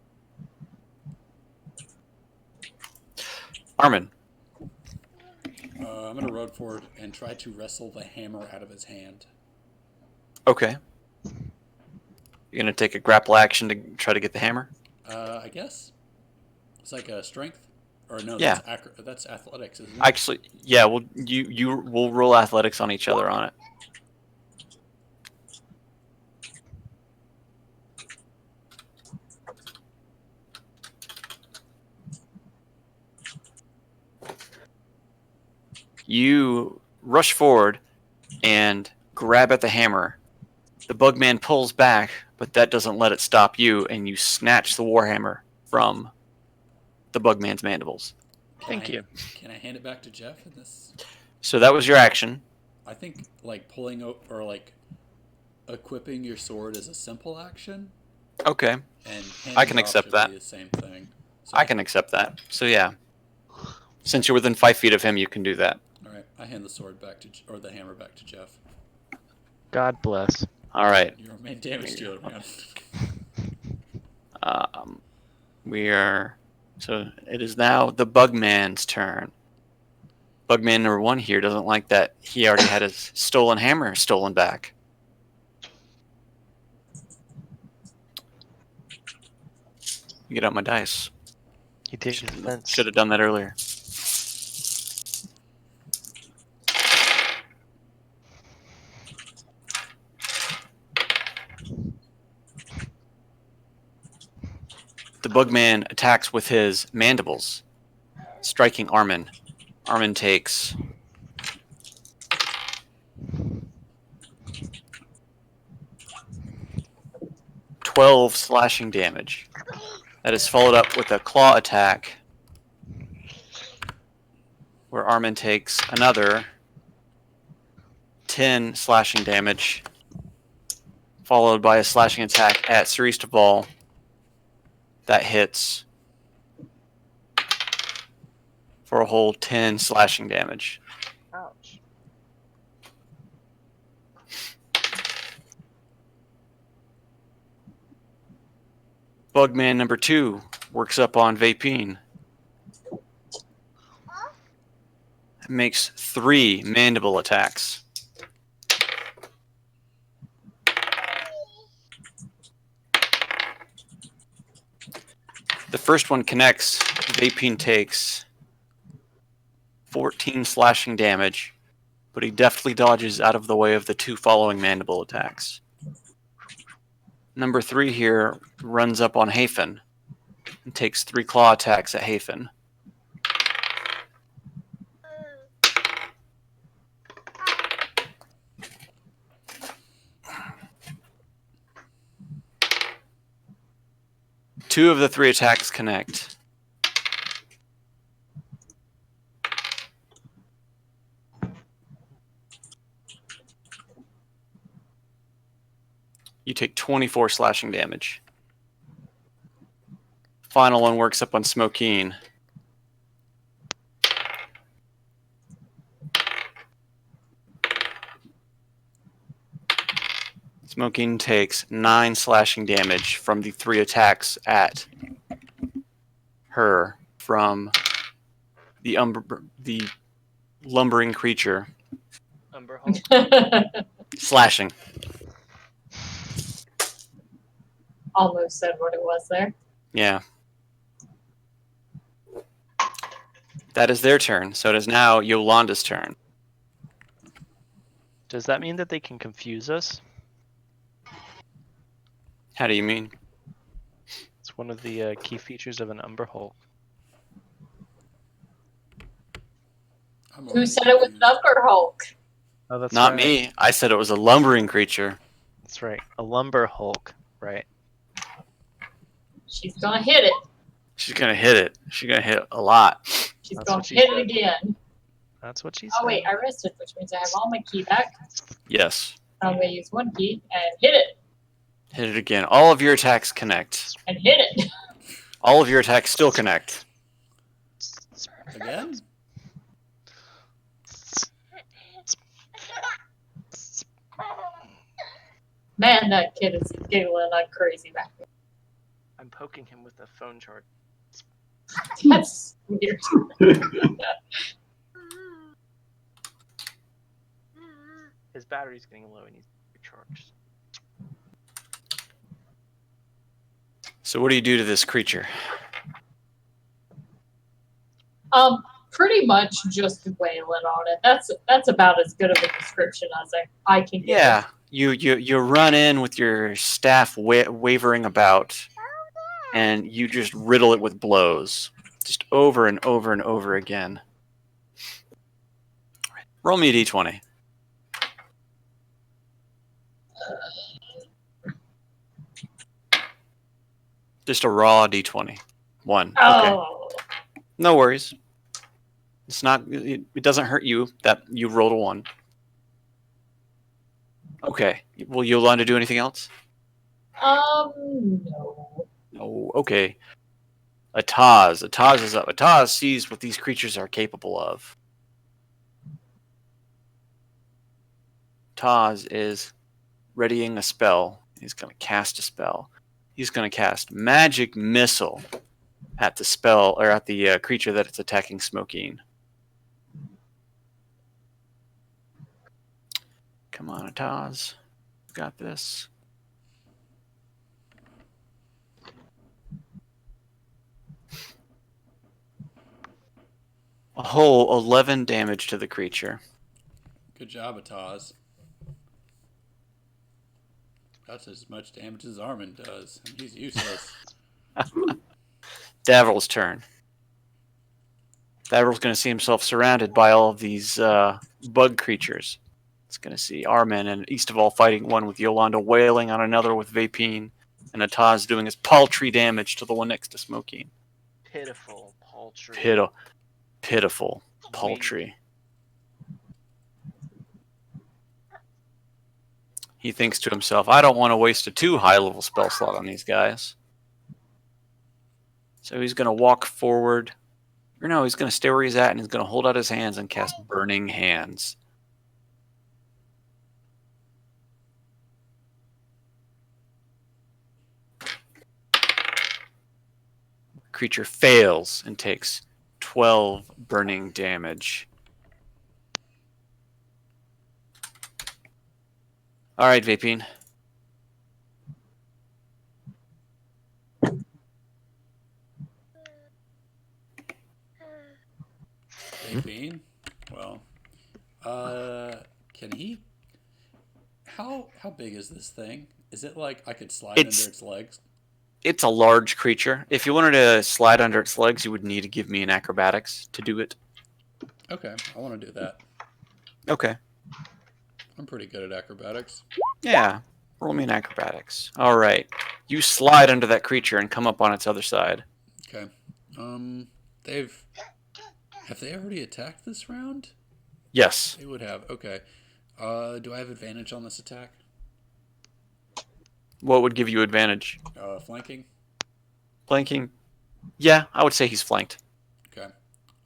Armin. I'm gonna run forward and try to wrestle the hammer out of his hand. Okay. You're gonna take a grapple action to try to get the hammer? I guess it's like a strength, or no? Yeah. That's athletics, isn't it? Actually, yeah. Well, you will roll athletics on each other on it. You rush forward and grab at the hammer. The Bugman pulls back, but that doesn't let it stop you, and you snatch the warhammer from the Bugman's mandibles. Thank you. Can I hand it back to Jeff in this? So that was your action. I think like pulling or like equipping your sword is a simple action, Okay, and handing I can it off accept should that. be the same thing. So, I can accept that. So yeah, since you're within 5 feet of him, you can do that. All right, I hand the sword back to or the hammer back to Jeff. God bless. All right. You're a main damage dealer, man. We are. So it is now the Bugman's turn. Bugman number 1 here doesn't like that he already had his stolen hammer stolen back. Get out my dice. He takes offense. Should have done that earlier. The Bugman attacks with his mandibles, striking Armin. Armin takes 12 slashing damage. That is followed up with a claw attack, where Armin takes another 10 slashing damage, followed by a slashing attack at Seristobal that hits for a whole 10 slashing damage. Ouch. Bugman number 2 works up on Vapine. Makes 3 mandible attacks. The first one connects. Vapine takes 14 slashing damage, but he deftly dodges out of the way of the 2 following mandible attacks. Number 3 here runs up on Hafen and takes 3 claw attacks at Hafen. Two of the 3 attacks connect. You take 24 slashing damage. Final one works up on Smokeen. Smokeen takes 9 slashing damage from the 3 attacks at her from the lumbering creature. Umber Hulk. Slashing. Almost said what it was there. Yeah. That is their turn. So it is now Yolanda's turn. Does that mean that they can confuse us? How do you mean? It's one of the key features of an Umber Hulk. Who said it was Number Hulk? Oh, that's Not right. me. I said it was a lumbering creature. That's right. A Lumber Hulk. Right. She's gonna hit it. She's going to hit it. She's going to hit a lot. She's That's gonna what she hit said. it again. That's what she said. Oh wait, I rested, which means I have all my key back. Yes. I'm gonna use one key and hit it Hit it again. All of your attacks connect. and hit it. All of your attacks still connect. Again? Man, that kid is giggling like crazy back there. I'm poking him with a phone charge. That's weird. His battery's getting low and he's recharged. So what do you do to this creature? Pretty much just wailing on it. That's about as good of a description as I can give. Yeah, you run in with your staff wavering about, and you just riddle it with blows, just over and over and over again. Roll me a d20. Just a raw d20. 1. Okay. Oh, No worries. It's not. It doesn't hurt you that you rolled a 1. Okay. Will Yolanda do anything else? no. Oh, okay. Ataz. Ataz is up. Ataz sees what these creatures are capable of. Ataz is readying a spell. He's going to cast a spell. He's going to cast Magic Missile at the spell, or at the creature that it's attacking, Smokine. Come on, Ataz. You got this. A whole 11 damage to the creature. Good job, Ataz. That's as much damage as Armin does. And he's useless. Davril's turn. Davril's going to see himself surrounded by all of these bug creatures. It's going to see Armin and Eastaval fighting one with Yolanda, wailing on another with Vapine, and Ataz doing his paltry damage to the one next to Smokine. Pitiful, paltry. Pitiful, paltry. He thinks to himself, I don't want to waste a too high-level spell slot on these guys. So he's going to walk forward. Or no, he's going to stay where he's at, and he's going to hold out his hands and cast Burning Hands. Creature fails and takes 12 burning damage. All right, Vapine. Vapine? Well, can he? How big is this thing? Is it like I could slide under its legs? It's a large creature. If you wanted to slide under its legs, you would need to give me an acrobatics to do it. Okay, I want to do that. Okay. I'm pretty good at acrobatics. Yeah. Roll me an acrobatics. All right. You slide under that creature and come up on its other side. Okay. Have they already attacked this round? Yes. They would have. Okay. Do I have advantage on this attack? What would give you advantage? Flanking? Flanking? Yeah, I would say he's flanked. Okay.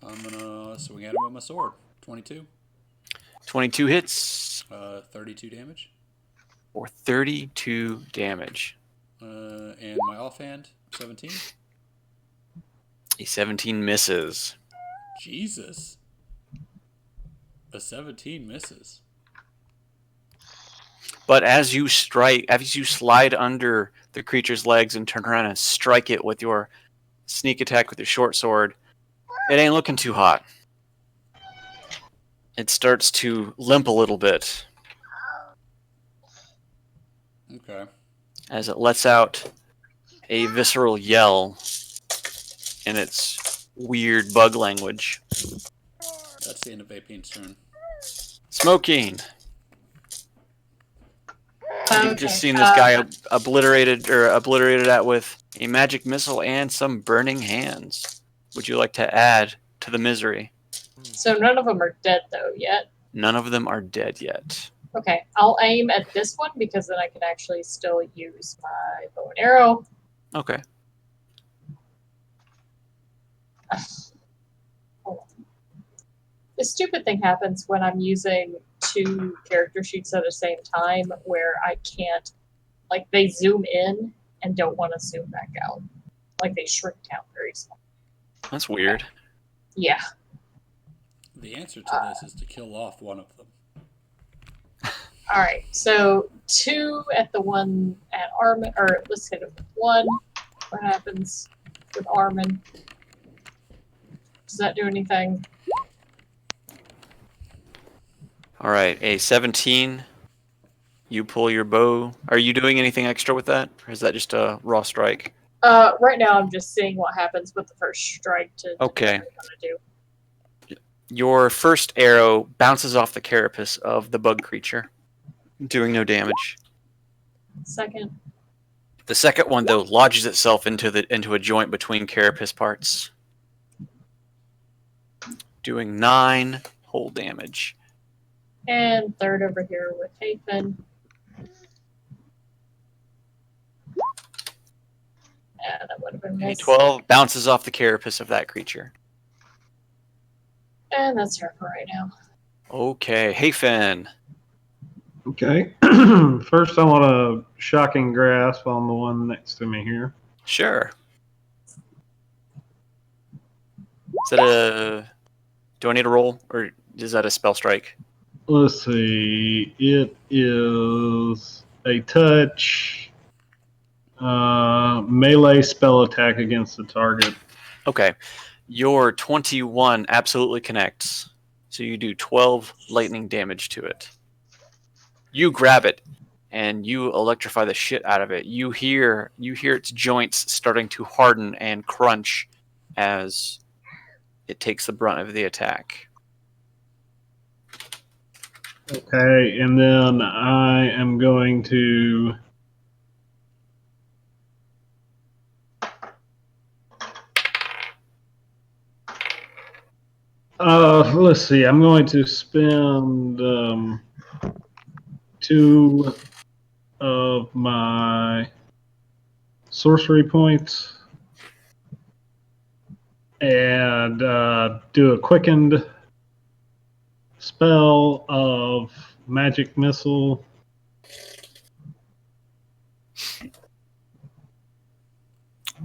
I'm gonna swing at him with my sword. 22. 22 hits. 32 damage. For 32 damage. And my offhand, 17. A 17 misses. Jesus. A 17 misses. But as you slide under the creature's legs and turn around and strike it with your sneak attack with your short sword, it ain't looking too hot. It starts to limp a little bit Okay. as it lets out a visceral yell in its weird bug language. That's the end of Vapine's turn. Smoking. Okay. You've just seen this guy obliterated at with a magic missile and some burning hands. Would you like to add to the misery? So none of them are dead though yet. None of them are dead yet. Okay, I'll aim at this one because then I can actually still use my bow and arrow. Okay. Hold on. This stupid thing happens when I'm using 2 character sheets at the same time where I can't, like, they zoom in and don't want to zoom back out. Like they shrink down very small. That's weird. Yeah. The answer to this is to kill off one of them. All right. So 2 at the one at Armin, or let's hit it with 1. What happens with Armin? Does that do anything? All right, a 17. You pull your bow. Are you doing anything extra with that, or is that just a raw strike? Right now I'm just seeing what happens with the first strike to Okay. what I'm gonna do. Your first arrow bounces off the carapace of the bug creature, doing no damage. Second. The second one, though, lodges itself into a joint between carapace parts, doing 9 whole damage. And third over here with Hafen. Yeah, that would have been A missed. 12 bounces off the carapace of that creature. And that's her for right now. Okay, Hafen. Okay. First, I want a shocking grasp on the one next to me here. Sure. Is that a... Do I need a roll, or is that a spell strike? Let's see. It is a touch melee spell attack against the target. Okay. Your 21 absolutely connects. So you do 12 lightning damage to it. You grab it and you electrify the shit out of it. You hear its joints starting to harden and crunch as it takes the brunt of the attack. Okay, and then I am going to let's see. I'm going to spend 2 of my sorcery points and do a quickened spell of magic missile.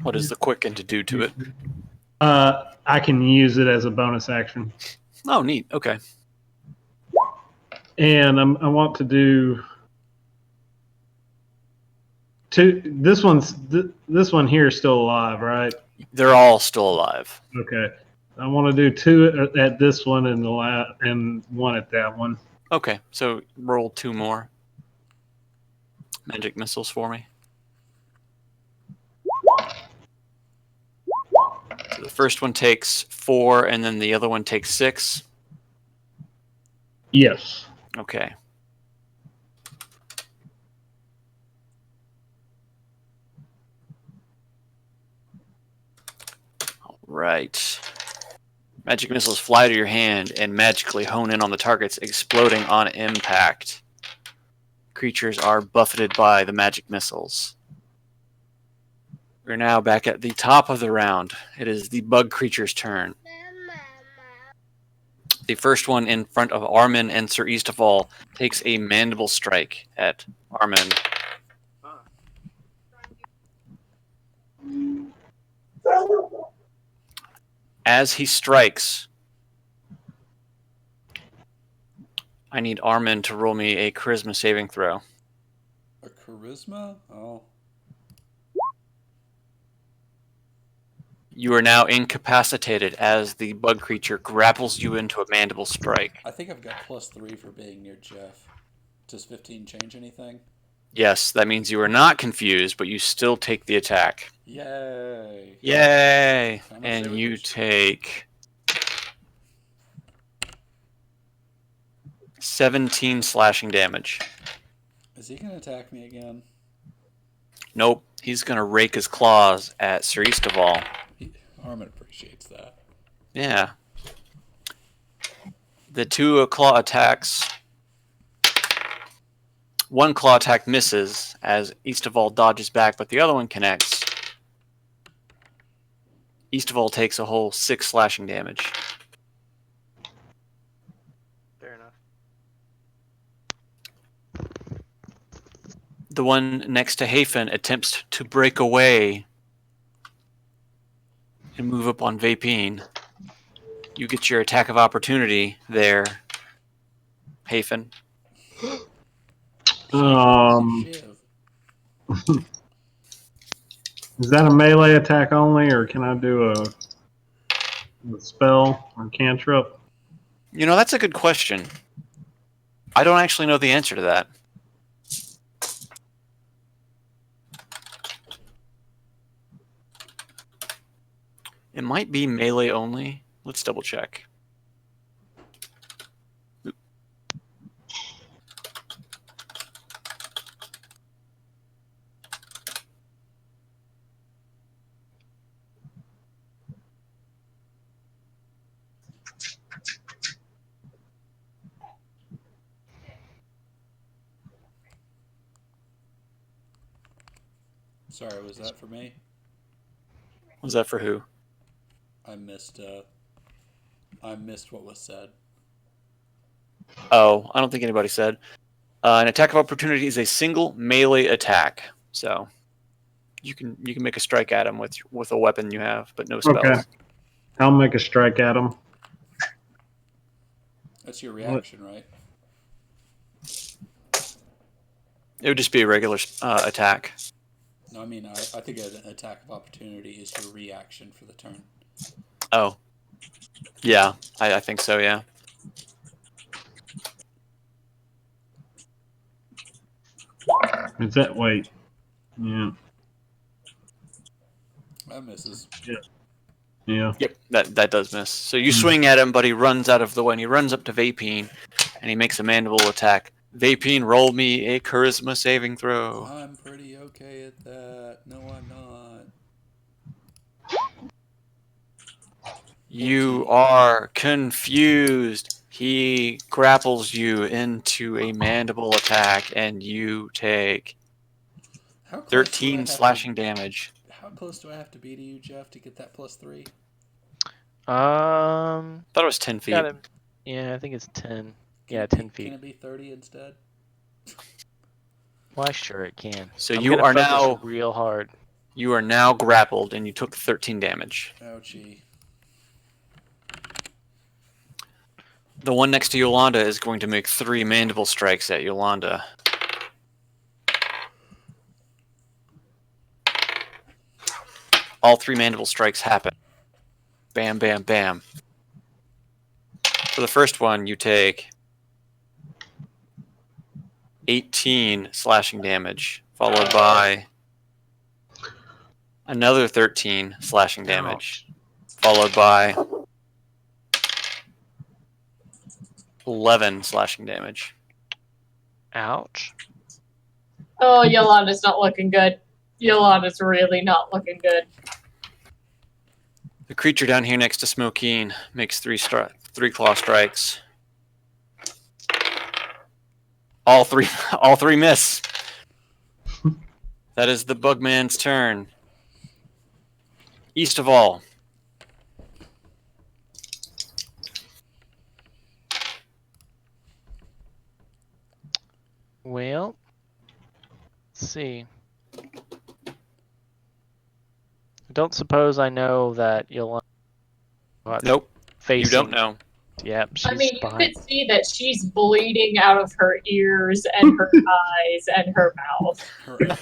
What does the quicken to do to it? I can use it as a bonus action. Oh, neat. Okay. And I want to do two. This one here is still alive, right? They're all still alive. Okay. I want to do 2 at this one and and 1 at that one. Okay, so roll 2 more magic missiles for me. So the first one takes 4, and then the other one takes 6. Yes. Okay. All right. Magic missiles fly to your hand and magically hone in on the targets, exploding on impact. Creatures are buffeted by the magic missiles. We're now back at the top of the round. It is the bug creature's turn. The first one in front of Armin and Sir Eastafall takes a mandible strike at Armin. As he strikes, I need Armin to roll me a charisma saving throw. A charisma? Oh. You are now incapacitated as the bug creature grapples you into a mandible strike. I think I've got +3 for being near Jeff. Does 15 change anything? Yes, that means you are not confused, but you still take the attack. Yay! Yay! How much And damage? you take 17 slashing damage. Is he going to attack me again? Nope, he's going to rake his claws at Sir Eastafall. Armin appreciates that. Yeah. The 2 claw attacks. One claw attack misses as Eastafall dodges back, but the other one connects. Eastafall takes a whole 6 slashing damage. Fair enough. The one next to Hafen attempts to break away and move up on Vapine. You get your attack of opportunity there, Hafen. Shiv. Is that a melee attack only, or can I do a spell or cantrip? You know, that's a good question. I don't actually know the answer to that. It might be melee only. Let's double check. Sorry, was that for me? Was that for who? I missed what was said. Oh, I don't think anybody said. An attack of opportunity is a single melee attack. So you can make a strike at him with a weapon you have, but no spells. Okay. I'll make a strike at him. That's your reaction, right? It would just be a regular attack. No, I mean, I think an attack of opportunity is your reaction for the turn. Oh. Yeah, I think so, yeah. Is that wait? Yeah. That misses. Yeah. Yep, that does miss. So you swing at him, but he runs out of the way, and he runs up to Vapine, and he makes a mandible attack. Vapine, roll me a charisma saving throw. I'm pretty okay at that. No, I'm not. You are confused. He grapples you into a mandible attack, and you take How close do I 13 have slashing damage. How close do I have to be to you, Jeff, to get that +3? I thought it was 10 feet. Yeah, I think it's 10. Can Yeah, it be- 10 feet. Can it be 30 instead? Why, sure it can. So I'm you gonna are focus now real hard. you are now grappled, and you took 13 damage. Ouchie. The one next to Yolanda is going to make 3 mandible strikes at Yolanda. All 3 mandible strikes happen. Bam, bam, bam. For the first one, you take 18 slashing damage, followed by another 13 slashing damage, followed by 11 slashing damage. Ouch. Oh, Yolanda's not looking good. Yolanda's really not looking good. The creature down here next to Smokeen makes 3 claw strikes. All three miss. That is the Bugman's turn. East of all. Well, let's see. I don't suppose I know that Yolanda. Nope, Facing. you don't know. Yep, she's I mean, you behind. could see that she's bleeding out of her ears and her eyes and her mouth.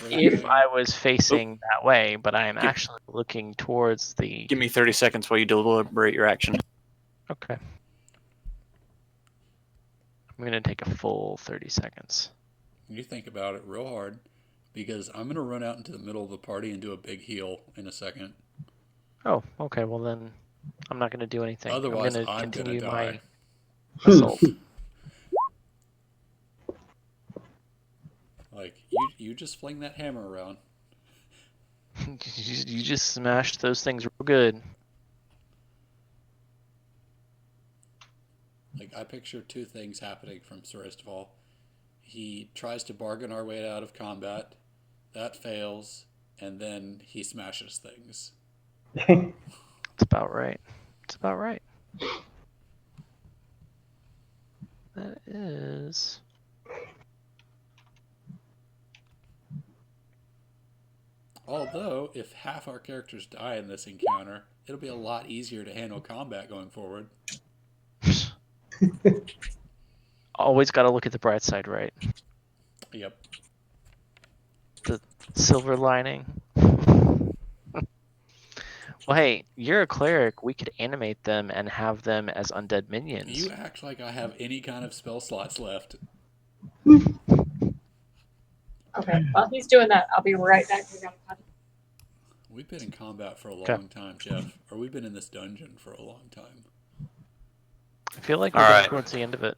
If I was facing that way, but I am actually looking towards the. Give me 30 seconds while you deliberate your action. Okay. I'm gonna take a full 30 seconds. You think about it real hard, because I'm going to run out into the middle of the party and do a big heal in a second. Oh, okay. Well then, I'm not gonna do anything. Otherwise, I'm gonna I'm continue gonna my die. assault. Like, you just fling that hammer around. You just smashed those things real good. Like, I picture 2 things happening from Suristival. He tries to bargain our way out of combat. That fails. And then he smashes things. It's about right. It's about right. That is Although, if half our characters die in this encounter, it'll be a lot easier to handle combat going forward. Always got to look at the bright side, right? Yep. The silver lining. Well, hey, you're a cleric. We could animate them and have them as undead minions. You act like I have any kind of spell slots left. Okay, while he's doing that, I'll be right back. We gotta cut. We've been in combat for a Okay. long time, Jeff. Or we've been in this dungeon for a long time. I feel like we're All getting right. towards the end of it.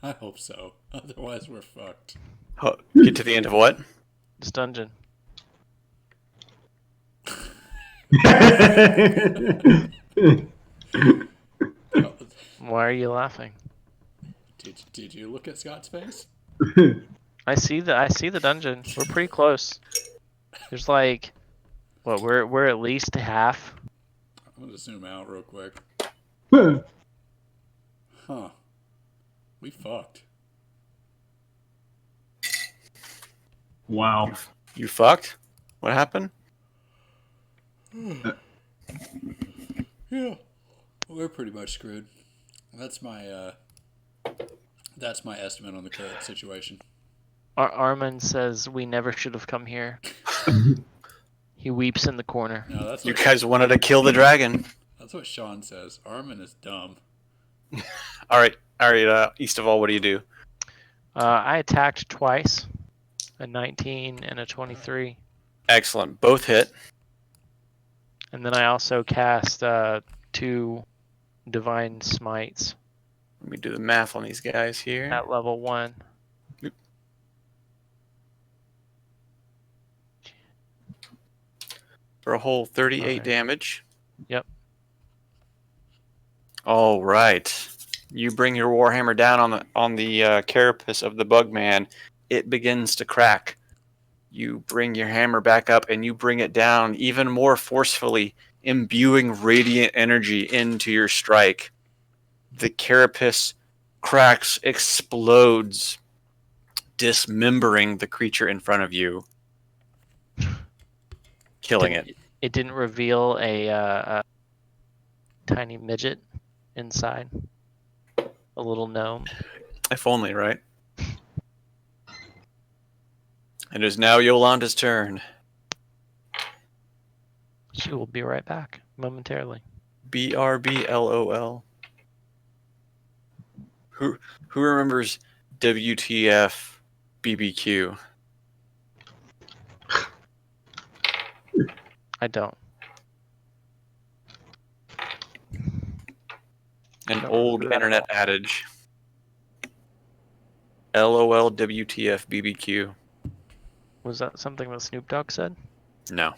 I hope so. Otherwise, we're fucked. Get to the end of what? This dungeon. Oh, Why are you laughing? did you look at Scott's face? I see the dungeon. We're pretty close. There's like, what? We're at least half. I'm gonna zoom out real quick. Huh. We fucked. Wow. You fucked? What happened? Yeah. We're pretty much screwed. That's my estimate on the current situation. Armin says we never should have come here. He weeps in the corner. No, that's You what, guys wanted to kill the dragon. that's what Sean says. Armin is dumb. All right. East of all, what do you do? I attacked twice, a 19 and a 23, Excellent. Both hit. and then I also cast 2 divine smites Let me do the math on these guys here. at level 1. For a whole 38 Okay. damage. Yep. All right. You bring your warhammer down on the carapace of the bugman. It begins to crack. You bring your hammer back up and you bring it down even more forcefully, imbuing radiant energy into your strike. The carapace cracks, explodes, dismembering the creature in front of you, killing it. It didn't reveal a tiny midget inside, a little gnome. If only, right? It is now Yolanda's turn. She will be right back momentarily. BRBLOL. Who remembers WTF BBQ? I don't. An Don't old remember that at internet adage. LOL WTF BBQ. Was that something that Snoop Dogg said? No.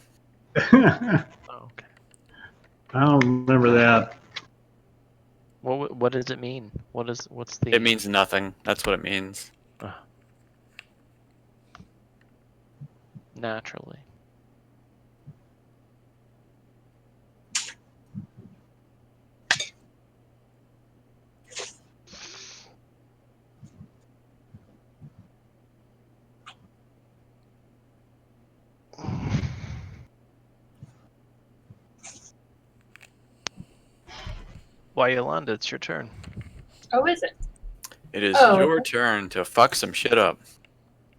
I Oh, okay. don't remember that. What does it mean? What's the? It means nothing. That's what it means. Naturally. Why, Yolanda? It's your turn. Oh, is it? It is Oh. your turn to fuck some shit up.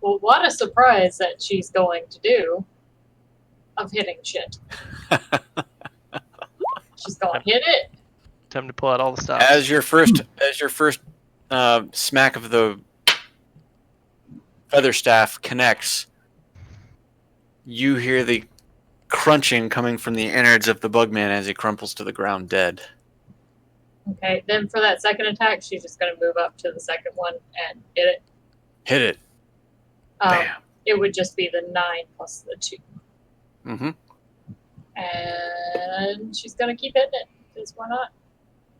Well, what a surprise that she's going to do of hitting shit. She's going to hit it. Time to pull out all the stops. As your first smack of the feather staff connects, you hear the crunching coming from the innards of the bugman as he crumples to the ground dead. Okay, then for that second attack, she's just going to move up to the second one and hit it. Hit it. Bam. It would just be the 9 plus the 2. Mm-hmm. And she's going to keep hitting it, because why not?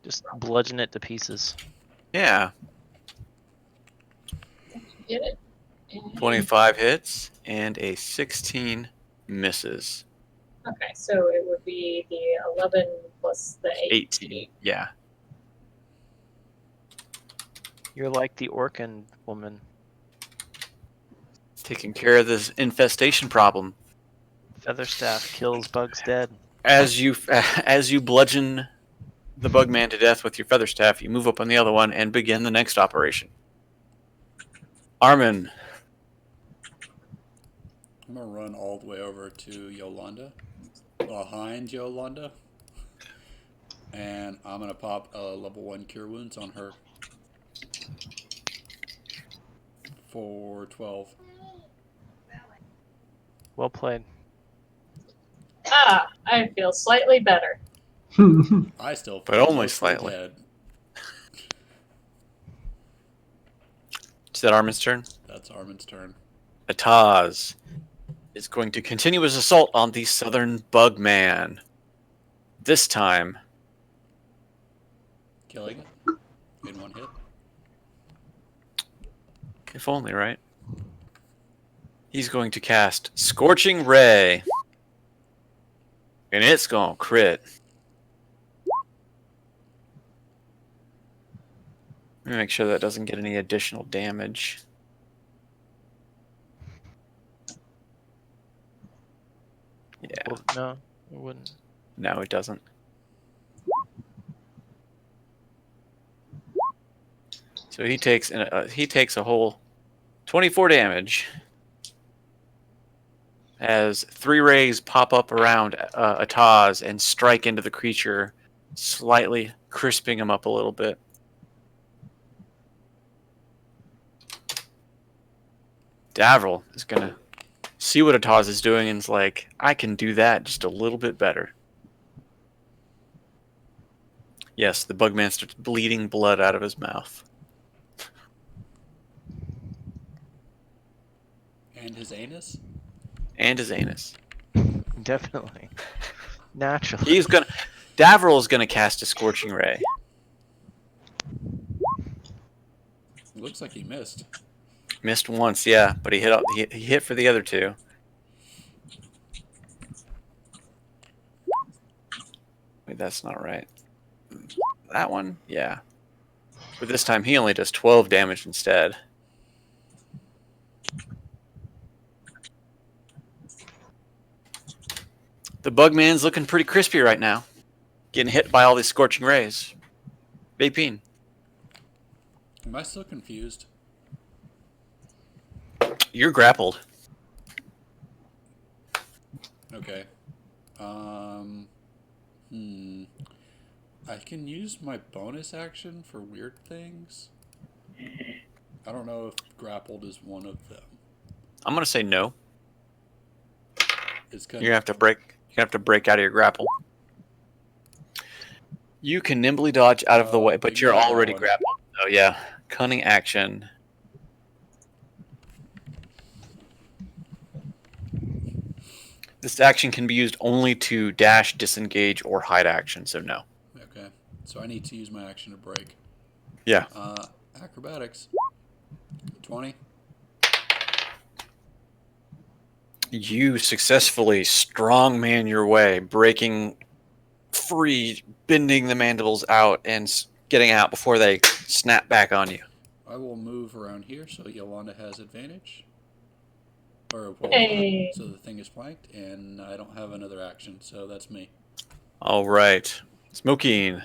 Just bludgeon it to pieces. Yeah. Hit it. And- 25 hits and a 16 misses. Okay, so it would be the 11 plus the 18. Yeah. You're like the Orcan woman. Taking care of this infestation problem. Featherstaff kills bugs dead. As you bludgeon the Bugman to death with your feather staff, you move up on the other one and begin the next operation. Armin, I'm gonna run all the way over to Yolanda, behind Yolanda, and I'm gonna pop a level 1 cure wounds on her for 12. Well played. I feel slightly better. I still feel But only mostly slightly. dead. is that Armin's turn? That's Armin's turn. Ataz is going to continue his assault on the Southern Bugman. This time, Killing it in one hit. if only, right? He's going to cast Scorching Ray. And it's going to crit. Let me make sure that doesn't get any additional damage. Yeah, Well, no, it wouldn't. no, it doesn't. So he takes a whole 24 damage as 3 rays pop up around Ataz and strike into the creature, slightly crisping him up a little bit. Davril is going to see what Ataz is doing and is like, I can do that just a little bit better. Yes, the Bugman starts bleeding blood out of his mouth. And his anus? And his anus. Definitely. Naturally. Davril is gonna cast a Scorching Ray. Looks like he missed. Missed once, yeah, but he hit for the other 2. Wait, that's not right. That one? Yeah. But this time he only does 12 damage instead. The Bugman's looking pretty crispy right now. Getting hit by all these Scorching Rays. Vapine. Am I still confused? You're grappled. Okay. I can use my bonus action for weird things. I don't know if grappled is one of them. I'm gonna say no. It's You're gonna have to break out of your grapple. You can nimbly dodge out of the way, but you're yeah, that already one. grappled. Oh yeah, cunning action. This action can be used only to dash, disengage, or hide action. So no. Okay. So I need to use my action to break. Yeah. Acrobatics. 20. You successfully strongman your way, breaking free, bending the mandibles out, and getting out before they snap back on you. I will move around here so Yolanda has advantage. Or, well, Hey. so the thing is flanked, and I don't have another action, so that's me. All right, Smokeen.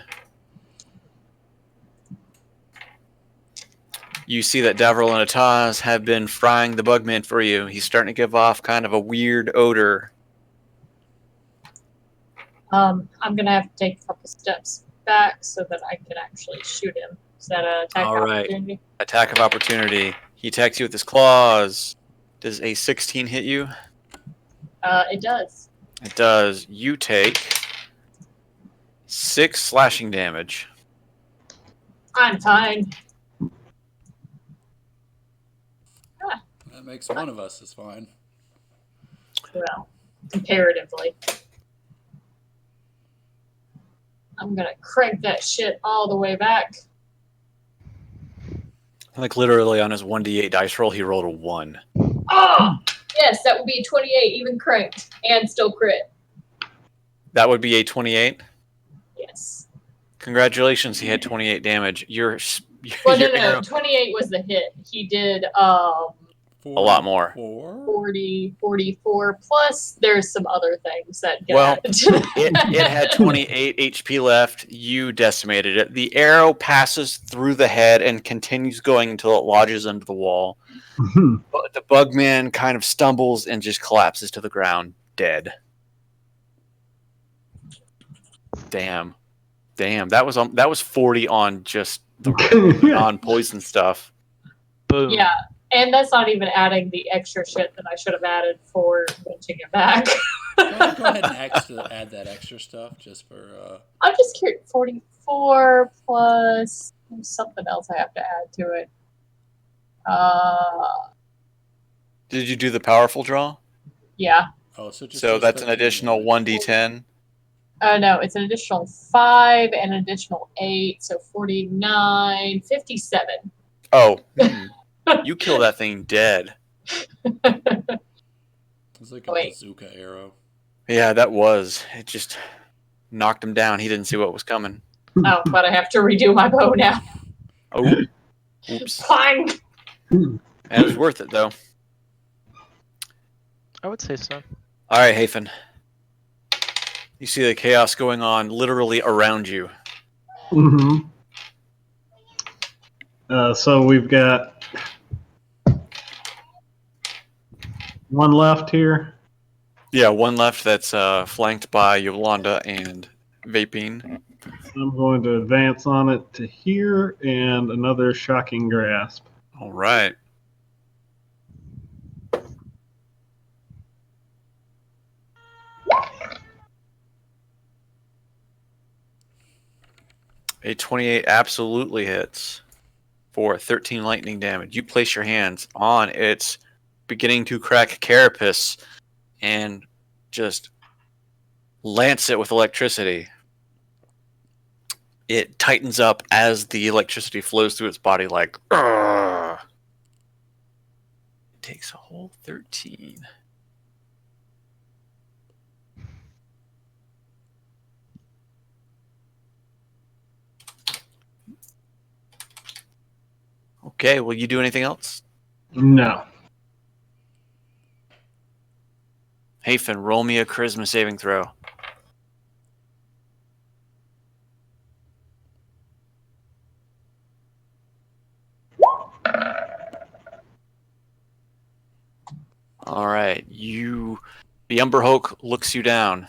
You see that Davril and Ataz have been frying the Bugman for you. He's starting to give off kind of a weird odor. I'm gonna have to take a couple steps back so that I can actually shoot him. Is that an attack All right. opportunity? Attack of opportunity. He attacks you with his claws. Does a 16 hit you? It does. It does. You take 6 slashing damage. I'm fine. That makes one of us is fine. Well, comparatively. I'm gonna crank that shit all the way back. Like literally on his 1d8 dice roll, he rolled a 1. Oh! Yes, that would be 28, even cranked, and still crit. That would be a 28. Yes. Congratulations, he had 28 damage. Well, no, 28 was the hit. He did, a lot more. 40, 44, plus there's some other things that get Well, added to that. It had 28 HP left. You decimated it. The arrow passes through the head and continues going until it lodges into the wall. But the Bugman kind of stumbles and just collapses to the ground, dead. Damn. That was 40 on just the non-poison stuff. Boom. Yeah, and that's not even adding the extra shit that I should have added for winching it back. Go ahead and add that extra stuff just for. I'm just curious. 44 plus something else I have to add to it. Did you do the powerful draw? Yeah. Oh, so just So that's an 13 additional damage. 1d10. No, it's an additional 5 and an additional 8, so 49, 57. Oh, you kill that thing dead. It's like a Wait. bazooka arrow. Yeah, that was. It just knocked him down. He didn't see what was coming. Oh, but I have to redo my bow now. Oh, oops. Fine. It was worth it, though. I would say so. All right, Hafen. You see the chaos going on literally around you. Mm-hmm. So we've got one left here. Yeah, one left that's flanked by Yolanda and Vapine. I'm going to advance on it to here and another shocking grasp. All right. A 28 absolutely hits for 13 lightning damage. You place your hands on its beginning to crack carapace and just lance it with electricity. It tightens up as the electricity flows through its body like "Urgh." It takes a whole 13. Okay, will you do anything else? No. Hafen, roll me a charisma saving throw. All right, the Umber Hulk looks you down,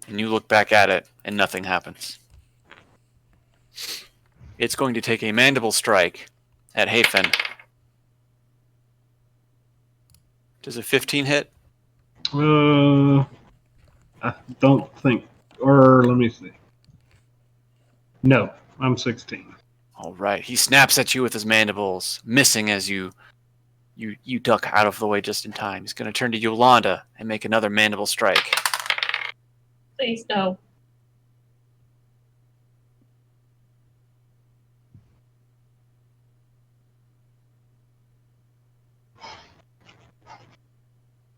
and you look back at it, and nothing happens. It's going to take a mandible strike at Hafen. Does a 15 hit? I don't think. Or let me see. No, I'm 16. All right, he snaps at you with his mandibles, missing as you duck out of the way just in time. He's going to turn to Yolanda and make another mandible strike. Please no.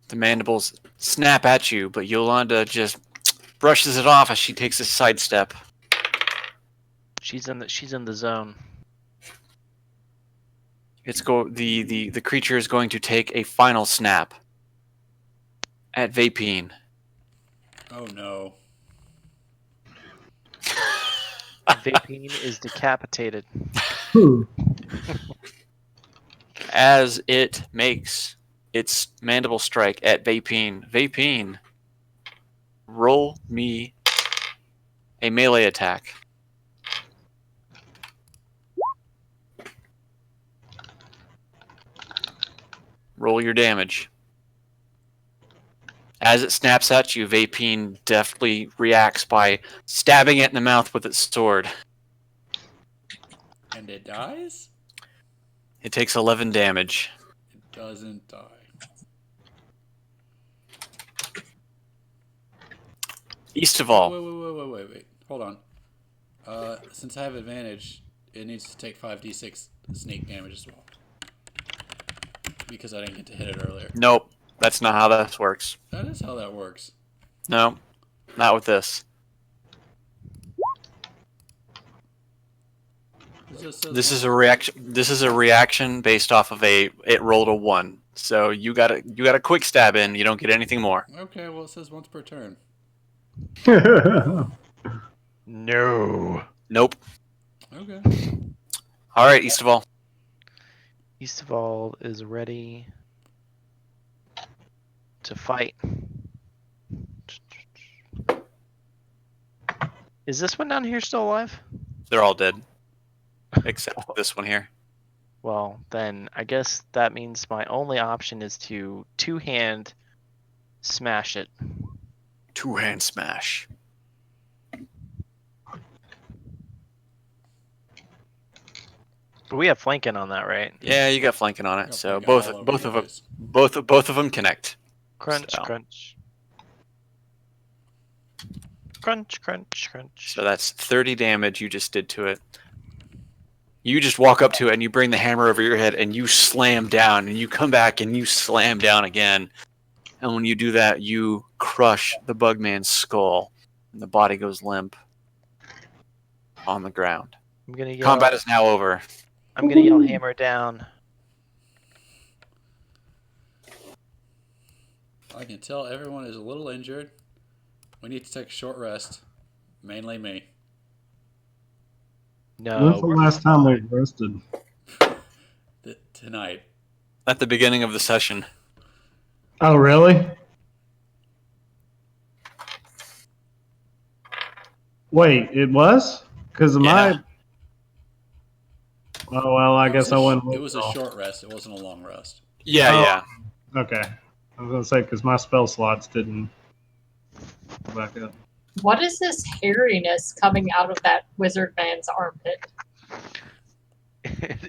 The mandibles snap at you, but Yolanda just brushes it off as she takes a sidestep. She's in the zone. The creature is going to take a final snap at Vapine. Oh no. Vapine is decapitated. As it makes its mandible strike at Vapine. Vapine, roll me a melee attack. Roll your damage. As it snaps at you, Vapine deftly reacts by stabbing it in the mouth with its sword. And it dies? It takes 11 damage. It doesn't die. East of all. Wait. Hold on. Since I have advantage, it needs to take 5d6 snake damage as well. Because I didn't get to hit it earlier. Nope, that's not how this works. That is how that works. No, not with this. It just says This once is a reaction. This is a reaction based off of it rolled a 1. So you got a quick stab in. You don't get anything more. Okay, well it says once per turn. No. Nope. Okay. All right, East of all. Easteval is ready to fight. Is this one down here still alive? They're all dead, except this one here. Well, then I guess that means my only option is to two-hand smash it. 2-hand smash. But we have flanking on that, right? Yeah, you got flanking on it. Got So flanking all over both the of them place. both of them connect. Crunch, So- crunch. Crunch, crunch, crunch. So that's 30 damage you just did to it. You just walk up to it and you bring the hammer over your head and you slam down and you come back and you slam down again. And when you do that, you crush the Bugman's skull and the body goes limp on the ground. I'm gonna yell. Combat is now over. I'm gonna yell hammer down. I can tell everyone is a little injured. We need to take a short rest. Mainly me. No, When's the last time we rested? Tonight. At the beginning of the session. Oh, really? Wait, it was? Because of Yeah. my. Oh, well, I guess I went. It was a short rest. It wasn't a long rest. Yeah, Oh. yeah. Okay. I was going to say, because my spell slots didn't go back up. What is this hairiness coming out of that wizard man's armpit?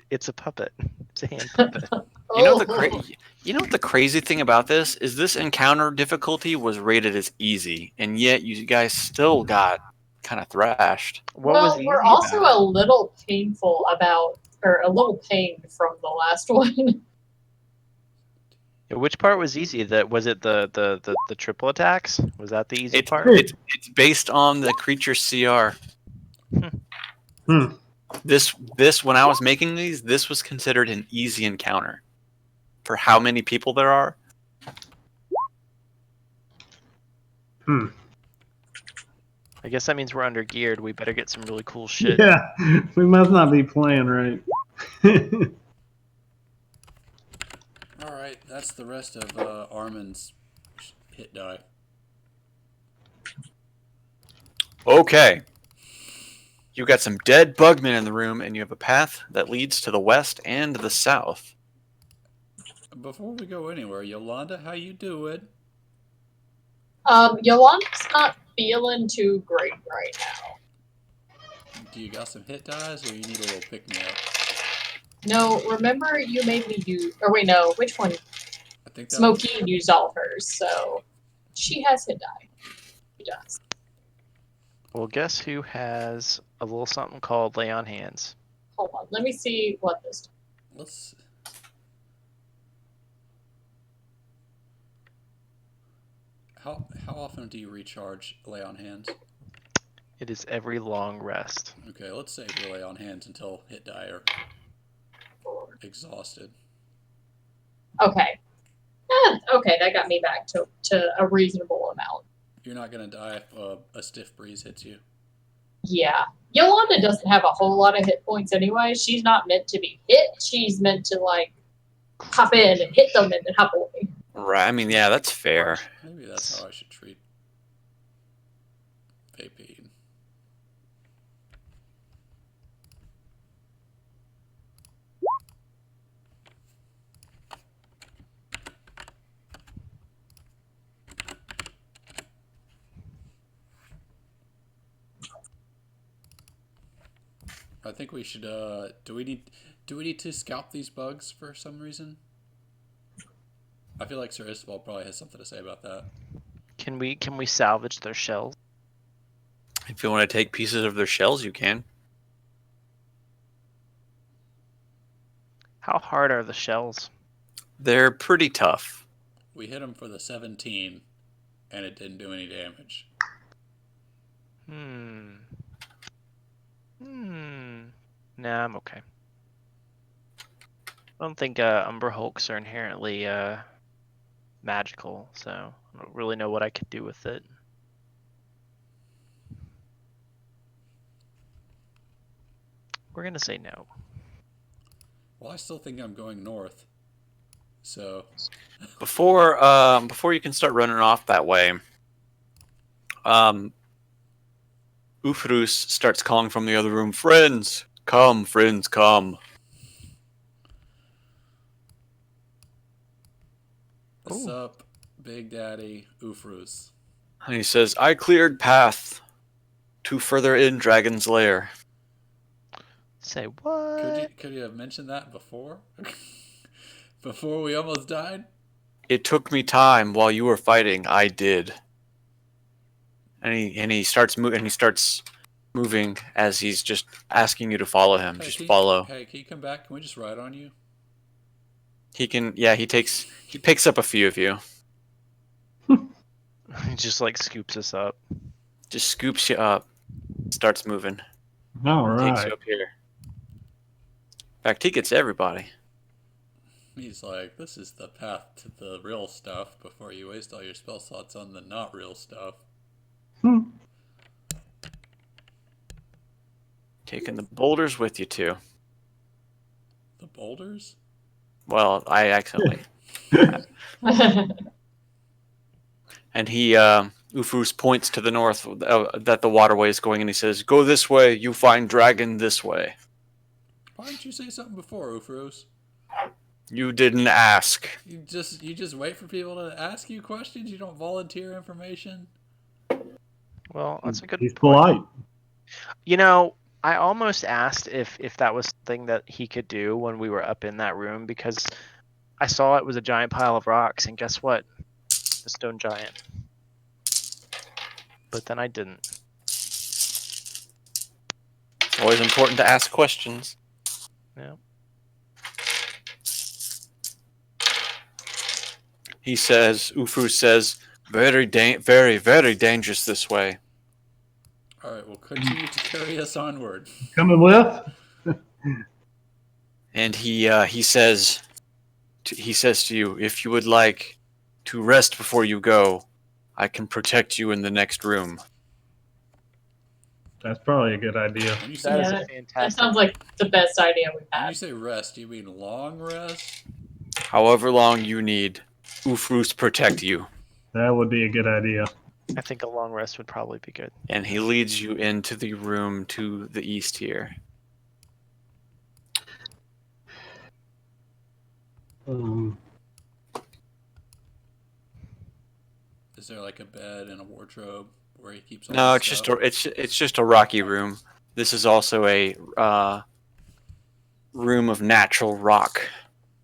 it's a puppet. It's a hand puppet. You know Oh. you know what the crazy thing about this is? This encounter difficulty was rated as easy, and yet you guys still got kind of thrashed. What well, was easy we're also about a little painful about, or a little pained from the last one. it? Which part was easy? That was it. The triple attacks. Was that the easy It's, part? it's based on the creature CR. Hmm. This when I was making these, this was considered an easy encounter for how many people there are. Hmm. I guess that means we're under geared. We better get some really cool shit. Yeah, we must not be playing right. All right, that's the rest of Armin's hit die. Okay. You got some dead bugmen in the room, and you have a path that leads to the west and the south. Before we go anywhere, Yolanda, how you doing? Yolanda's not feeling too great right now. Do you got some hit dies, or you need a little pick me up? No, remember you made me use, or wait, no, which one? I think that Smokey used all of hers, so she has hit die. She does. Well, guess who has a little something called lay on hands? Hold on, let me see what this. Let's. How often do you recharge lay on hands? It is every long rest. Okay, let's save your lay on hands until hit die are exhausted. Okay. Okay, that got me back to a reasonable amount. You're not gonna die if a stiff breeze hits you. Yeah. Yolanda doesn't have a whole lot of hit points anyway. She's not meant to be hit. She's meant to, like, hop in and hit them and then hop away. Right. I mean, yeah, that's fair. Maybe that's how I should treat Vapine. I think we should. Do we need to scalp these bugs for some reason? I feel like Sir Istval probably has something to say about that. Can we salvage their shells? If you want to take pieces of their shells, you can. How hard are the shells? They're pretty tough. We hit him for the 17, and it didn't do any damage. Nah, I'm okay. I don't think Umber Hulks are inherently magical, so I don't really know what I could do with it. We're gonna say no. Well, I still think I'm going north. So, Before you can start running off that way, Ufrus starts calling from the other room, "Friends, come, friends, come." what's Ooh. up, Big Daddy Ufrus? And he says, "I cleared path to further in Dragon's Lair." Say what? Could you have mentioned that before? Before we almost died? It took me time while you were fighting. I did. And he starts moving as he's just asking you to follow him. Just follow. Hey, can you come back? Can we just ride on you? He can. Yeah, he picks up a few of you. He just like scoops us up. Just scoops you up. Starts moving. All Takes right. you up here. In fact, he gets everybody. He's like, this is the path to the real stuff before you waste all your spell slots on the not real stuff. Taking the boulders with you too. The boulders? Well, I accidentally. And he, Ufus points to the north that the waterway is going, and he says, "Go this way. You find dragon this way." Why didn't you say something before, Ufrus? You didn't ask. You just wait for people to ask you questions? You don't volunteer information? Well, that's a good He's point. polite. You know, I almost asked if that was something that he could do when we were up in that room because I saw it was a giant pile of rocks, and guess what? The stone giant. But then I didn't. It's always important to ask questions. Yeah. He says, Ufus says, very, very dangerous this way. Alright, well, continue to carry us onward. Coming with? And he says to you, if you would like to rest before you go, I can protect you in the next room. That's probably a good idea. When you say, That is Yeah, a That fantastic. sounds like the best idea we've when you had. say rest, do you mean long rest? However long you need, Ufrus protect you. That would be a good idea. I think a long rest would probably be good. And he leads you into the room to the east here. Is there like a bed and a wardrobe where he keeps all No, his it's just stuff? it's just a rocky room. This is also a room of natural rock,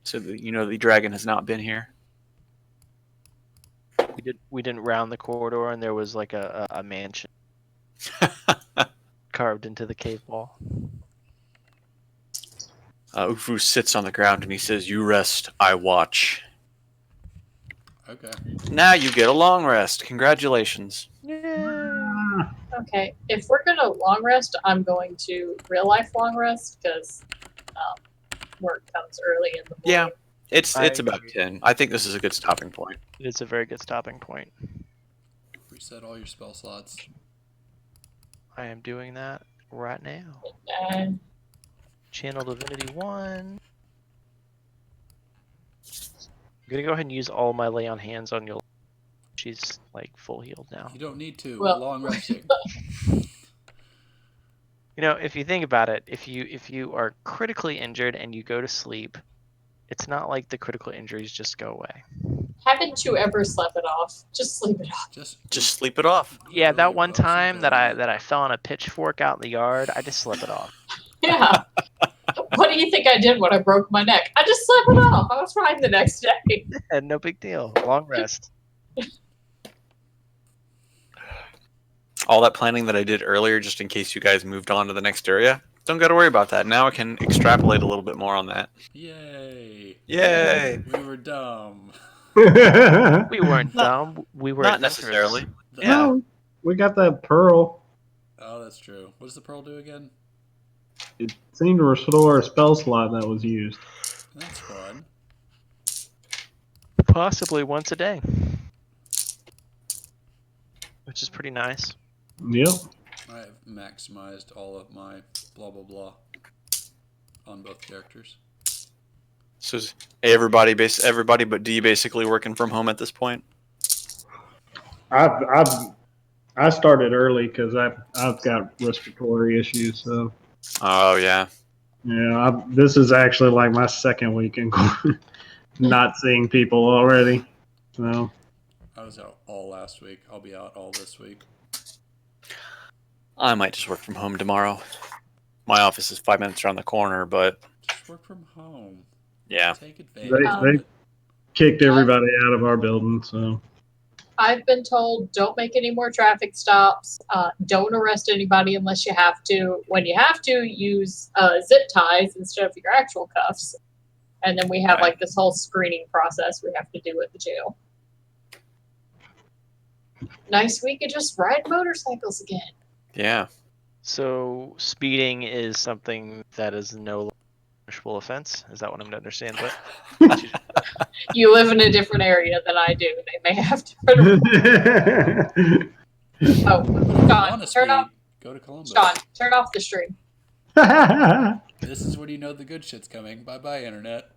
so the dragon has not been here. We didn't round the corridor, and there was like a mansion carved into the cave wall. Ufrus sits on the ground and he says, "You rest, I watch." Okay. Now you get a long rest. Congratulations. Okay, if we're gonna long rest, I'm going to real life long rest because work comes early in the Yeah, morning. it's I about agree. 10. I think this is a good stopping point. It's a very good stopping point. Reset all your spell slots. I am doing that right now. And Channel Divinity 1. I'm gonna go ahead and use all my lay on hands on your. She's like full healed now. You don't need to. Well- We're long resting. You know, if you think about it, if you are critically injured and you go to sleep, it's not like the critical injuries just go away. haven't you ever slept it off? Just sleep it off. Just sleep it off. Yeah, that literally one rub some time that dirt on it. I fell on a pitchfork out in the yard, I just slept it off. Yeah. What do you think I did when I broke my neck? I just slept it off. I was fine the next day. And no big deal. Long rest. All that planning that I did earlier, just in case you guys moved on to the next area, don't got to worry about that. Now I can extrapolate a little bit more on that. Yay. Yay! We were dumb. We weren't dumb. We were Not adventurous. necessarily. The- Yeah. No, we got that pearl. Oh, that's true. What does the pearl do again? it seemed to restore a spell slot that was used. That's fun. Possibly once a day, which is pretty nice. Yep. I've maximized all of my blah blah blah on both characters. So is everybody but D basically working from home at this point? I started early because I've got respiratory issues. So Oh yeah. yeah, this is actually like my second week in not seeing people already. So I was out all last week. I'll be out all this week. I might just work from home tomorrow. My office is 5 minutes around the corner, but Just work from home. yeah. Take advantage. they of they it. kicked everybody out of our building. So I've been told don't make any more traffic stops. Don't arrest anybody unless you have to. When you have to, use zip ties instead of your actual cuffs. And then we have Right. like this whole screening process we have to do at the jail. Nice week of just riding motorcycles again. Yeah. So speeding is something that is no longer a punishable offense. Is that what I'm to understand? But You live in a different area than I do. They may have to. Oh, But if you Sean, want to turn speed, off. go to Columbus. Sean, turn off the stream. This is when you know the good shit's coming. Bye bye, internet.